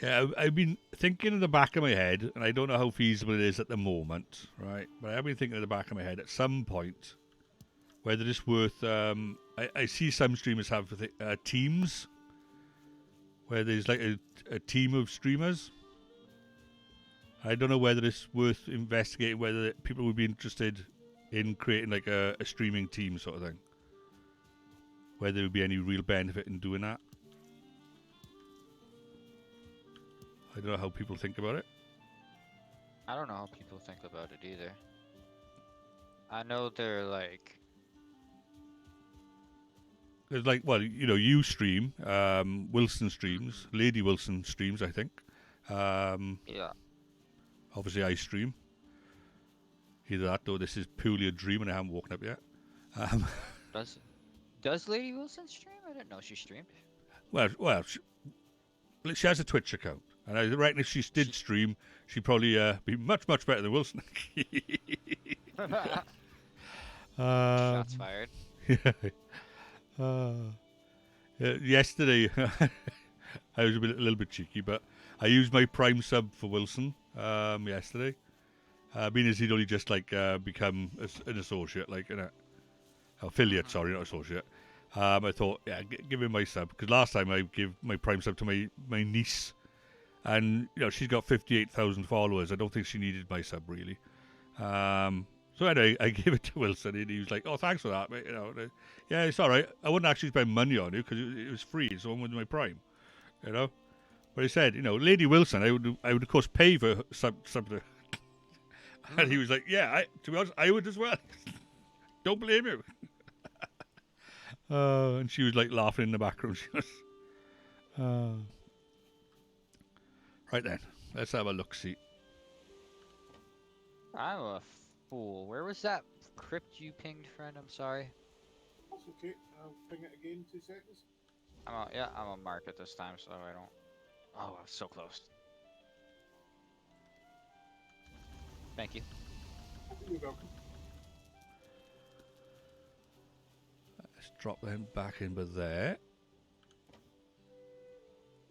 Yeah, I've been thinking in the back of my head, and I don't know how feasible it is at the moment, right? But I have been thinking in the back of my head at some point whether it's worth... I see some streamers have teams where there's like a team of streamers. I don't know whether it's worth investigating, whether people would be interested in creating like a streaming team sort of thing. Whether there would be any real benefit in doing that. I don't know how people think about it. I don't know how people think about it either. I know they're like... There's like, well, you know, you stream, Wilson streams, Lady Wilson streams, I think. Yeah. Obviously, I stream. Either that or this is purely a dream and I haven't woken up yet. Does Lady Wilson stream? I didn't know she streamed. Well, she has a Twitch account. And I reckon if she did stream, she'd probably be much, much better than Wilson. Shots fired. Yesterday, I was a little bit cheeky, but I used my Prime sub for Wilson yesterday. Being as he'd only just like become an associate, like an affiliate, sorry, not associate. I thought, yeah, give him my sub, because last time I gave my Prime sub to my niece, and you know she's got 58,000 followers. I don't think she needed my sub really. So anyway, I gave it to Wilson, and he was like, "Oh, thanks for that, mate." You know, yeah, it's all right. I wouldn't actually spend money on it because it was free. It's on with my Prime, you know. But he said, you know, Lady Wilson, I would of course pay for something. And he was like, "Yeah, to be honest, I would as well." Don't blame him. And she was like laughing in the background. She was. Right then, let's have a look-see. I'm a fool. Where was that crypt you pinged, friend? I'm sorry. That's okay. I'll ping it again in 2 seconds. I'm gonna mark it this time so I don't... Oh, I was so close. Thank you. You're welcome. Let's drop them back in by there.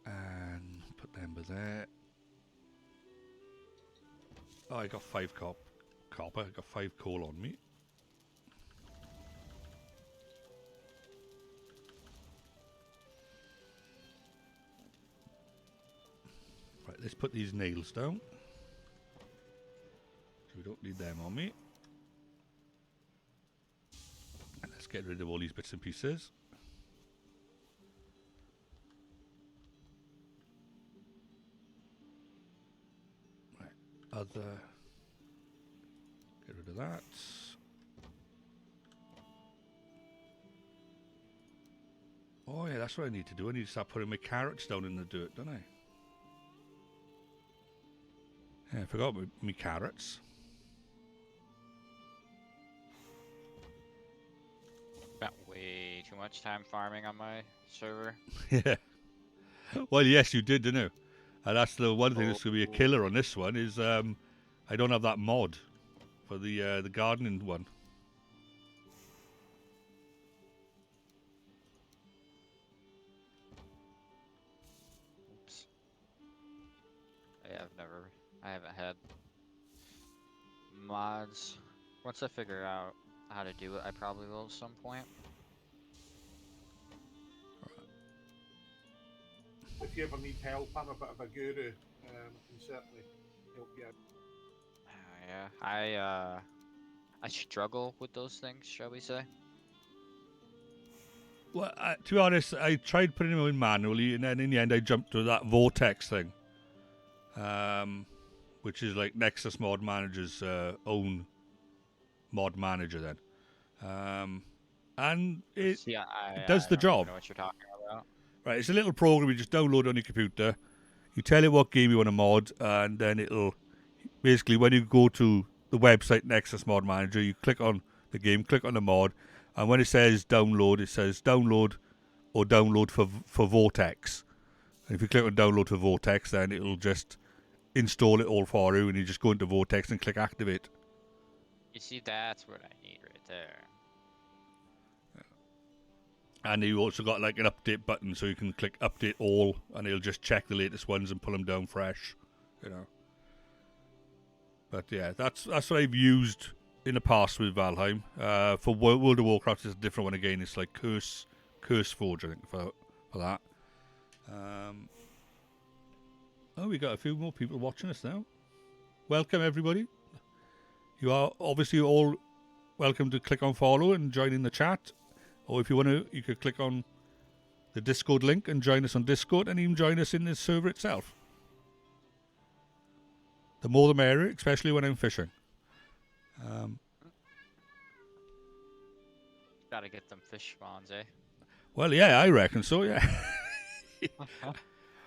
And put them by there. Oh, I got 5 copper. I got 5 coal on me. Right, let's put these nails down. So we don't need them on me. And let's get rid of all these bits and pieces. Right, other... Get rid of that. Oh yeah, that's what I need to do. I need to start putting my carrots down in the dirt, don't I? Yeah, I forgot my carrots. Spent way too much time farming on my server. Yeah. Well, yes, you did, didn't you? And that's the one thing that's going to be a killer on this one is I don't have that mod for the gardening one. Oops. haven't had mods. Once I figure out how to do it, I probably will at some point. If you ever need help, I'm a bit of a guru. I can certainly help you out. Yeah, I struggle with those things, shall we say? Well, to be honest, I tried putting them in manually, and then in the end, I jumped to that Vortex thing, which is like Nexus Mod Manager's own mod manager. Then, and it See, it does the don't even job. know what you're talking about. Right, it's a little program you just download on your computer. You tell it what game you want to mod, and then it'll basically, when you go to the website Nexus Mod Manager, you click on the game, click on the mod, and when it says download, it says download or download for Vortex. And if you click on download for Vortex, then it'll just install it all for you, and you just go into Vortex and click activate. You see, that's what I need right there. And you also got like an update button, so you can click update all, and it'll just check the latest ones and pull them down fresh, you know. But yeah, that's what I've used in the past with Valheim. For World of Warcraft, it's a different one again. It's like Curse Forge, I think, for that. Oh, we got a few more people watching us now. Welcome, everybody. You are obviously all welcome to click on follow and join in the chat. Or if you want to, you could click on the Discord link and join us on Discord, and even join us in the server itself. The more the merrier, especially when I'm fishing. Gotta get them fish spawns, eh? Well, yeah, I reckon so, yeah.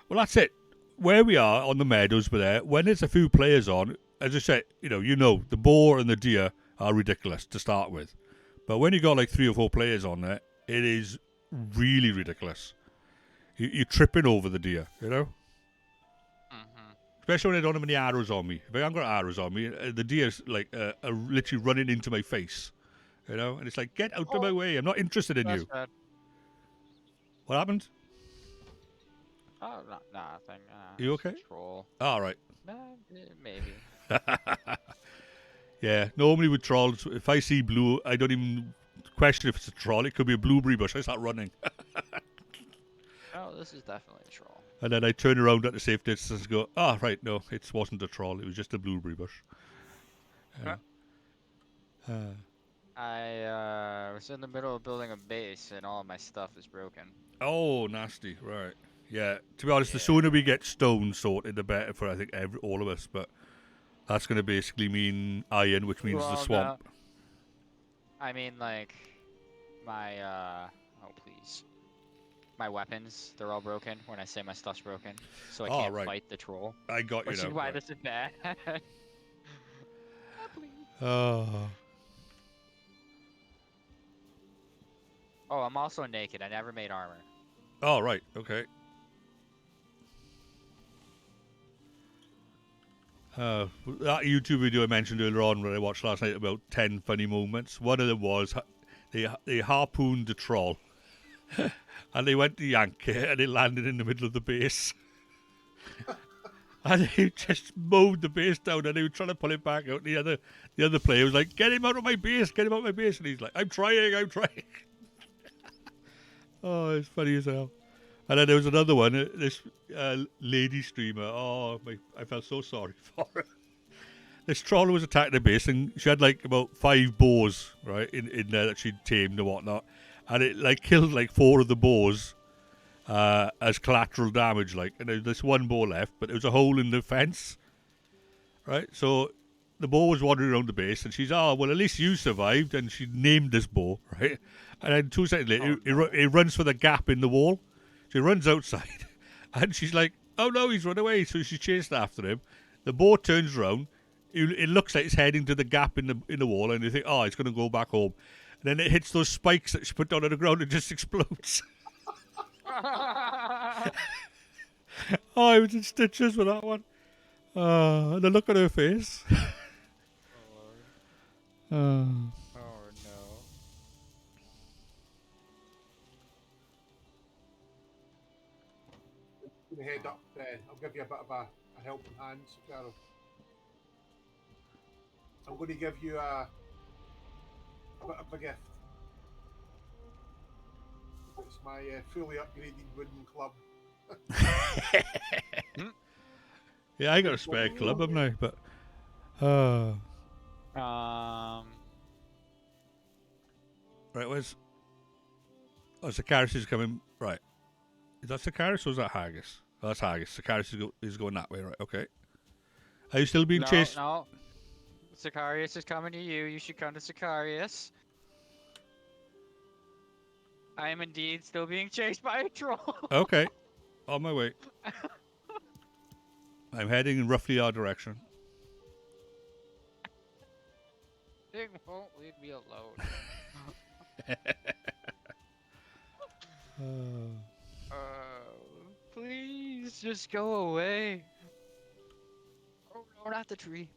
Well, that's it. Where we are on the meadows, but there, when there's a few players on, as I said, you know, the boar and the deer are ridiculous to start with. But when you got like 3 or 4 players on there, it is really ridiculous. You're tripping over the deer, you know? Especially when I don't have any arrows on me. If I haven't got arrows on me, the deer's like are literally running into my face, you know? And it's like, get out of my way. I'm not interested in you. Bad. What happened? Oh, nothing. You okay? Troll. All right. Maybe. Yeah, normally with trolls, if I see blue, I don't even question if it's a troll. It could be a blueberry bush. I start running. Oh, this is definitely a troll. And then I turn around at the safe distance and go, right, no, it wasn't a troll. It was just a blueberry bush. I was in the middle of building a base and all of my stuff is broken. Oh, nasty. Right. Yeah, to be honest, the sooner we get stone sorted, the better for, I think, all of us. But that's going to basically mean iron, which means the swamp. No. I mean, like, my, oh, please. My weapons, they're all broken when I say my stuff's broken. So I can't fight the troll. I got you Which now. is why right. this is bad. Oh, I'm also naked. I never made armor. Oh, right. Okay. That YouTube video I mentioned earlier on, where I watched last night, about 10 funny moments. One of them was they harpooned the troll, and they went to yank it, and it landed in the middle of the base. And they just mowed the base down, and they were trying to pull it back out. The other player was like, "Get him out of my base! Get him out of my base!" And he's like, "I'm trying." Oh, it's funny as hell. And then there was another one, this lady streamer. Oh, I felt so sorry for her. This troll was attacking the base, and she had like about 5 boars, right, in there that she'd tamed and whatnot. And it like killed like 4 of the boars as collateral damage, like. And there's this one boar left, but there was a hole in the fence, right? So the boar was wandering around the base, and she's, well, at least you survived, and she named this boar, right? And then 2 seconds later, it runs for the gap in the wall. She runs outside, and she's like, "Oh no, he's run away!" So she chased after him. The boar turns around. It looks like it's heading to the gap in the wall, and you think, "Oh, it's going to go back home." And then it hits those spikes that she put down on the ground and just explodes. Oh, I was in stitches with that one. And the look on her face. Oh no. Head up. I'll give you a bit of a helping hand, Carol. I'm going to give you a bit of a gift. It's my fully upgraded wooden club. Yeah, I got a spare club, haven't I? But right, where's Sakaris is coming? Right, is that Sakaris or is that Haggis? Oh, that's Haggis. Sakaris is going that way, right? Okay. Are you still being chased? No. Sicarius is coming to you. You should come to Sicarius. I am indeed still being chased by a troll. Okay, on my way. I'm heading in roughly our direction. It won't leave me alone. Please just go away. Oh no, not the tree.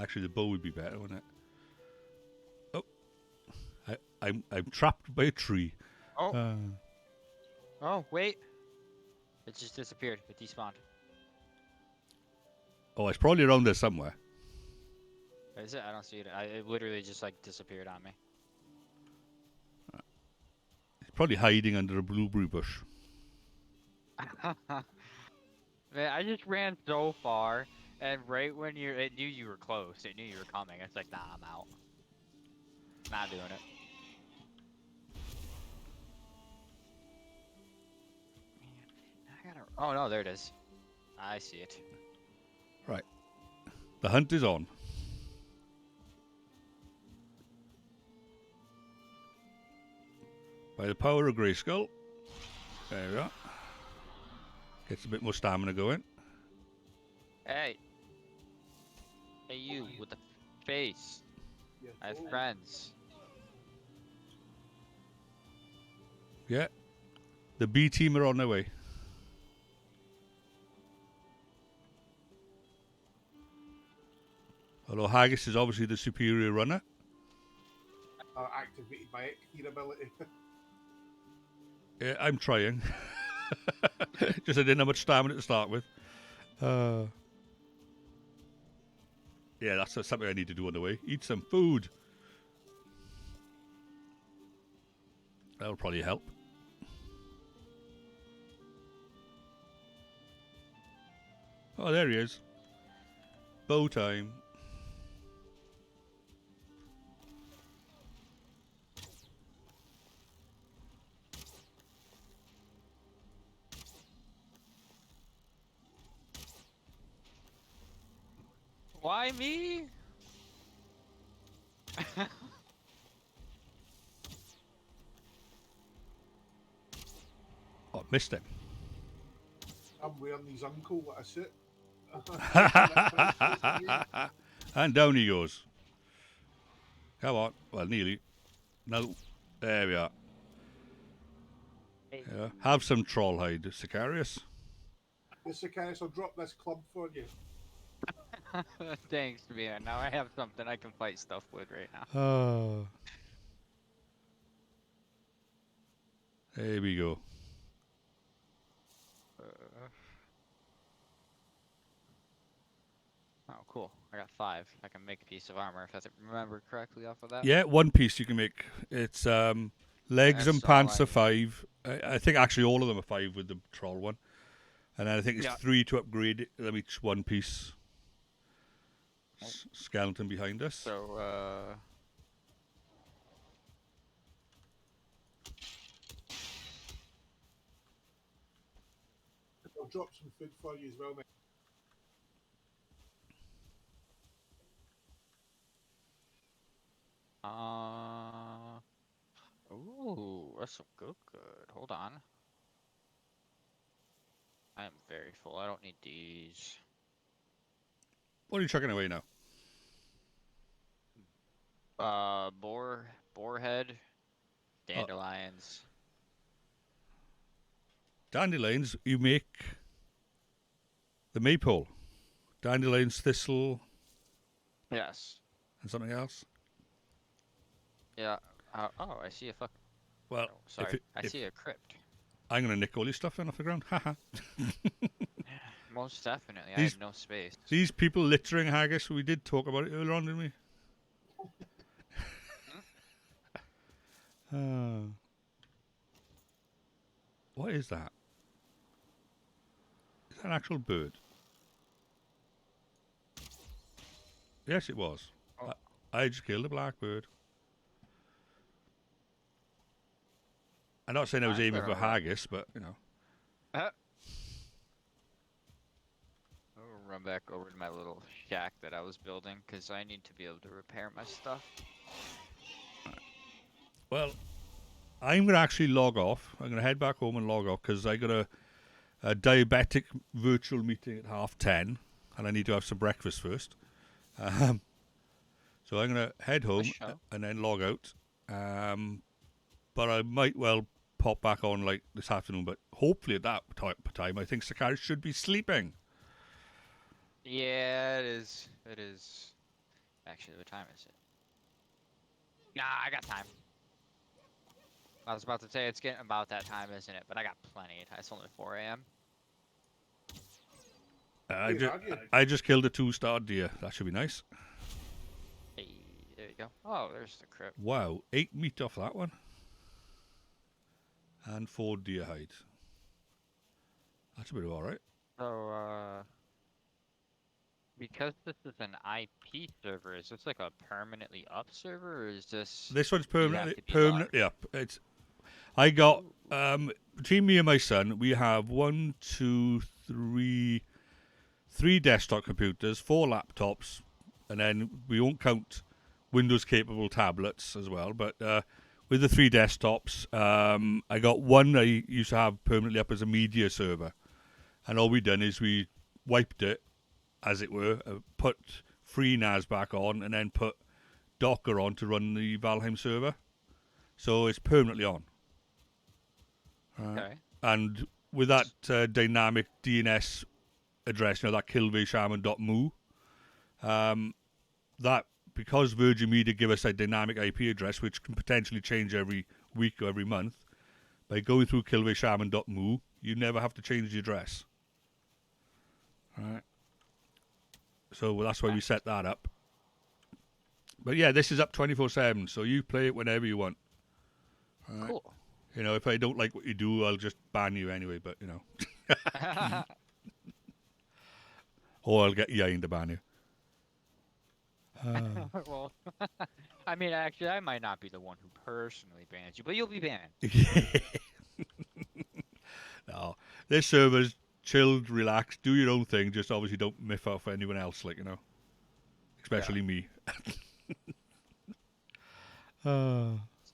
Actually, the bow would be better, wouldn't it? Oh, I'm trapped by a tree. Oh. Oh wait. It just disappeared. It despawned. Oh, it's probably around there somewhere. Is it? I don't see it. It literally just like disappeared on me. It's probably hiding under a blueberry bush. Man, I just ran so far, and right when it knew you were close, it knew you were coming. It's like, nah, I'm out. Not doing it. Man, oh no, there it is. I see it. Right. The hunt is on. By the power of Grayskull. There we are. Gets a bit more stamina going. Hey. Hey, you with the face. Yes, I have oh. friends. Yeah. The B team are on their way. Although Haggis is obviously the superior runner. Activated my Ekir ability. Yeah, I'm trying. Just I didn't have much stamina to start with. Yeah, that's something I need to do on the way. Eat some food. That'll probably help. Oh, there he is. Bow time. Why me? Oh, missed him. I'm wearing his uncle with a suit. And down he goes. Come on. Well, nearly. No. There we are. Hey. Yeah. Have some troll hide, Sicarius. Yes, Sicarius, I'll drop this club for you. Thanks, man. Now I have something I can fight stuff with right now. Oh. There we go. Oh, cool. I got 5. I can make a piece of armor if I remember correctly off of that. Yeah, one piece you can make. It's legs That's and all pants I are 5. I think actually all of them are 5 with the troll one. And then I think it's 3 to upgrade them each one piece. Skeleton behind us. So, I'll drop some food for you as well, mate. ooh, that's some good. Hold on. I am very full. I don't need these. What are you chucking away now? Boar head, dandelions. Dandelions, you make the maypole. Dandelions, thistle, Yes. and something else. Yeah. Oh, I see a fuck. Well, Oh, sorry. I see a crypt. I'm going to nick all your stuff then off the ground. Haha. Most definitely. I These- had no space. These people littering haggis, we did talk about it earlier on, didn't we? What is that? Is that an actual bird? Yes, it was. Oh. I just killed a blackbird. I'm not saying I was I'm aiming gonna for run. haggis, but, you know. I'll run back over to my little shack that I was building because I need to be able to repair my stuff. Well, I'm going to actually log off. I'm going to head back home and log off because I got a diabetic virtual meeting at 10:30, and I need to have some breakfast first. So I'm going to head home show. and then log out. But I might well pop back on like this afternoon. But hopefully at that time, I think Sakari should be sleeping. Yeah, it is. It is. Actually, what time is it? Nah, I got time. I was about to say it's getting about that time, isn't it? But I got plenty of time. It's only 4 a.m. I just killed a 2-star deer. That should be nice. Hey, there you go. Oh, there's the crypt. Wow, 8 meat off that one. And 4 deer hides. That's a bit of alright. So, because this is an IP server, is this like a permanently up server, or is this? This one's you have permanently to be permanently up. I got between me and my son, we have 3 desktop computers, 4 laptops, and then we won't count Windows capable tablets as well. But with the 3 desktops, I got one I used to have permanently up as a media server, and all we done is we wiped it, as it were, put FreeNAS back on, and then put Docker on to run the Valheim server. So it's permanently on. Okay. And with that dynamic DNS address, that Kilveyshaman.mu, that because Virgin Media give us a dynamic IP address, which can potentially change every week or every month, by going through Kilveyshaman.mu, you never have to change the address. Right. So that's why we set that up. But yeah, this is up 24/7, so you play it whenever you want. Right. Cool. If I don't like what you do, I'll just ban you anyway, but, or I'll get Yain to ban you. Well, I mean, actually, I might not be the one who personally bans you, but you'll be banned. No, this server's chilled, relaxed, do your own thing, just obviously don't miff off anyone else, especially me.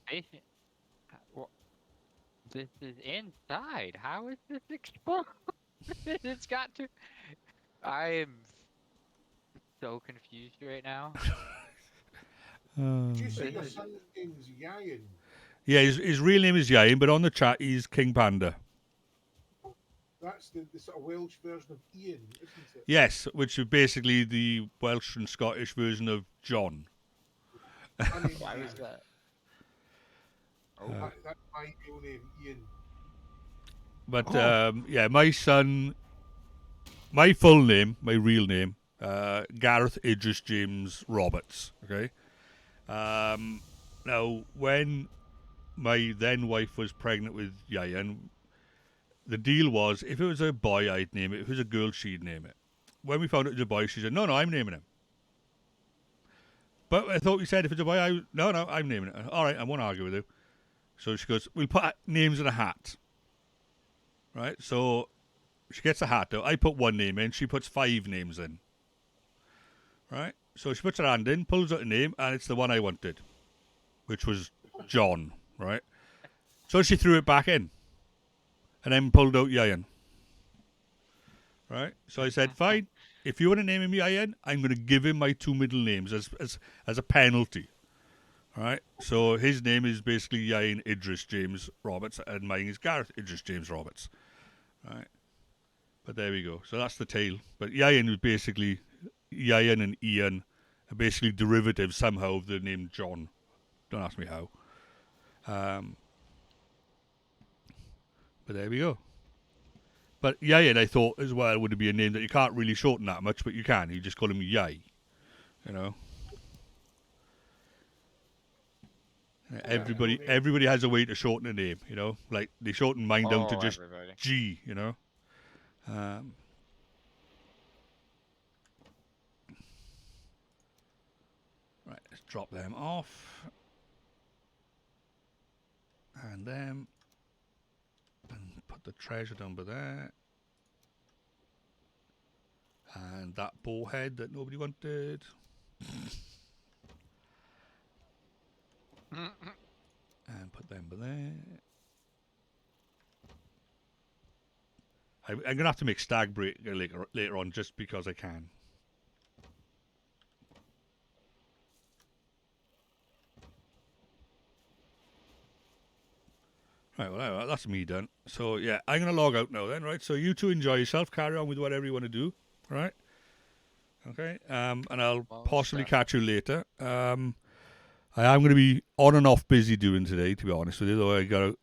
Station. Well, this is inside. How is this exposed? It's got to. I am so confused right now. Do you say your son's name's Yayan? Yeah, his real name is Yain, but on the chat he's King Panda. That's the sort of Welsh version of Ian, isn't it? Yes, which is basically the Welsh and Scottish version of John. Why was that? Oh, that's my real name, Ian. But my son, my full name, my real name, Gareth Idris James Roberts. Okay. Now, when my then wife was pregnant with Yayan, the deal was if it was a boy, I'd name it. If it was a girl, she'd name it. When we found out it was a boy, she said, "No, I'm naming him." But I thought you said if it's a boy, no, I'm naming it. All right, I won't argue with you. So she goes, "We'll put names in a hat." Right? So she gets a hat out. I put one name in. She puts 5 names in. Right? So she puts her hand in, pulls out a name, and it's the one I wanted, which was John. Right? So she threw it back in, and then pulled out Yayan. Right? So I said, "Fine. If you want to name him Yayan, I'm going to give him my 2 middle names as a penalty." Right? So his name is basically Yain Idris James Roberts, and mine is Gareth Idris James Roberts. Right? But there we go. So that's the tale. But Yain was basically, Yain and Ian are basically derivatives somehow of the name John. Don't ask me how. But there we go. But Yayin, I thought as well, would be a name that you can't really shorten that much, but you can. You just call him Yay. You know. Everybody has a way to shorten a name. You know, like they shorten mine down to just everybody. G. You know. Right, let's drop them off. And them. And put the treasure down by there. And that bow head that nobody wanted. And put them by there. I'm going to have to make stag break later on just because I can. Right, well, that's me done. So, yeah, I'm going to log out now then, right? So, you two enjoy yourself. Carry on with whatever you want to do, right? Okay, and I'll possibly catch you later. I am going to be on and off busy doing today, to be honest with you. Though I got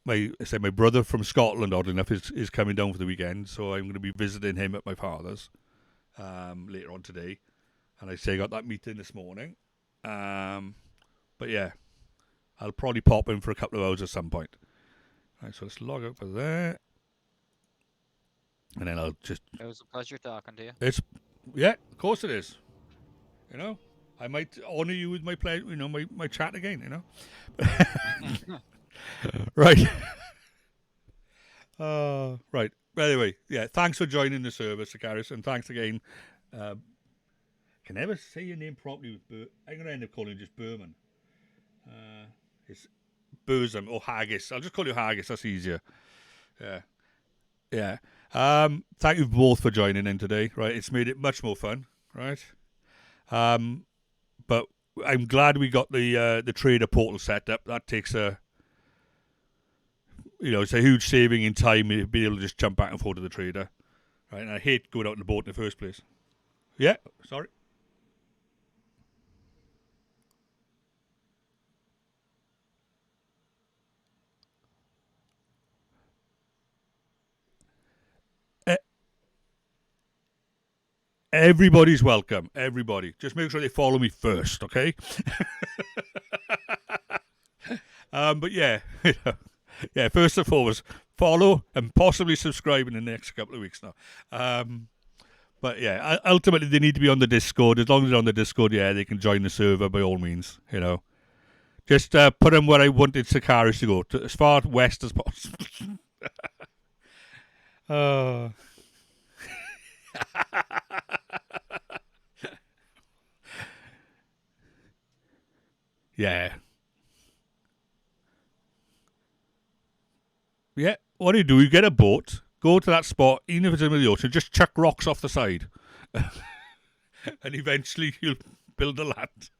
my brother from Scotland, oddly enough, is coming down for the weekend, so I'm going to be visiting him at my father's later on today. And I got that meeting this morning. But yeah, I'll probably pop in for a couple of hours at some point. Right, so let's log out for there. And then I'll just... It was a pleasure talking to you. Yeah, of course it is. You know, I might honour you with my my chat again, you know. Right. Right. Anyway, yeah, thanks for joining the service, Karis, and thanks again. Can never say your name properly with I'm going to end up calling you just Berman. It's Burzum or Haggis. I'll just call you Haggis, that's easier. Yeah. Yeah. Thank you both for joining in today. Right, it's made it much more fun. Right. But I'm glad we got the trader portal set up. That takes it's a huge saving in time to be able to just jump back and forth to the trader. Right, and I hate going out in the boat in the first place. Yeah, sorry. Everybody's welcome. Everybody. Just make sure they follow me first, okay? But yeah. Yeah, first and foremost, follow and possibly subscribe in the next couple of weeks now. But yeah, ultimately they need to be on the Discord. As long as they're on the Discord, yeah, they can join the server by all means, you know. Just put them where I wanted Sakaris to go, as far west as possible. Yeah. Yeah. What do? You get a boat, go to that spot, even if it's in the ocean, just chuck rocks off the side. And eventually you'll build a land.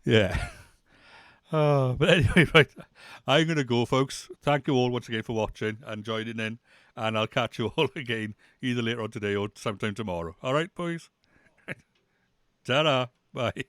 Yeah. But anyway, right, I'm going to go, folks. Thank you all once again for watching and joining in. And I'll catch you all again either later on today or sometime tomorrow. All right, boys? Ta-da. Bye.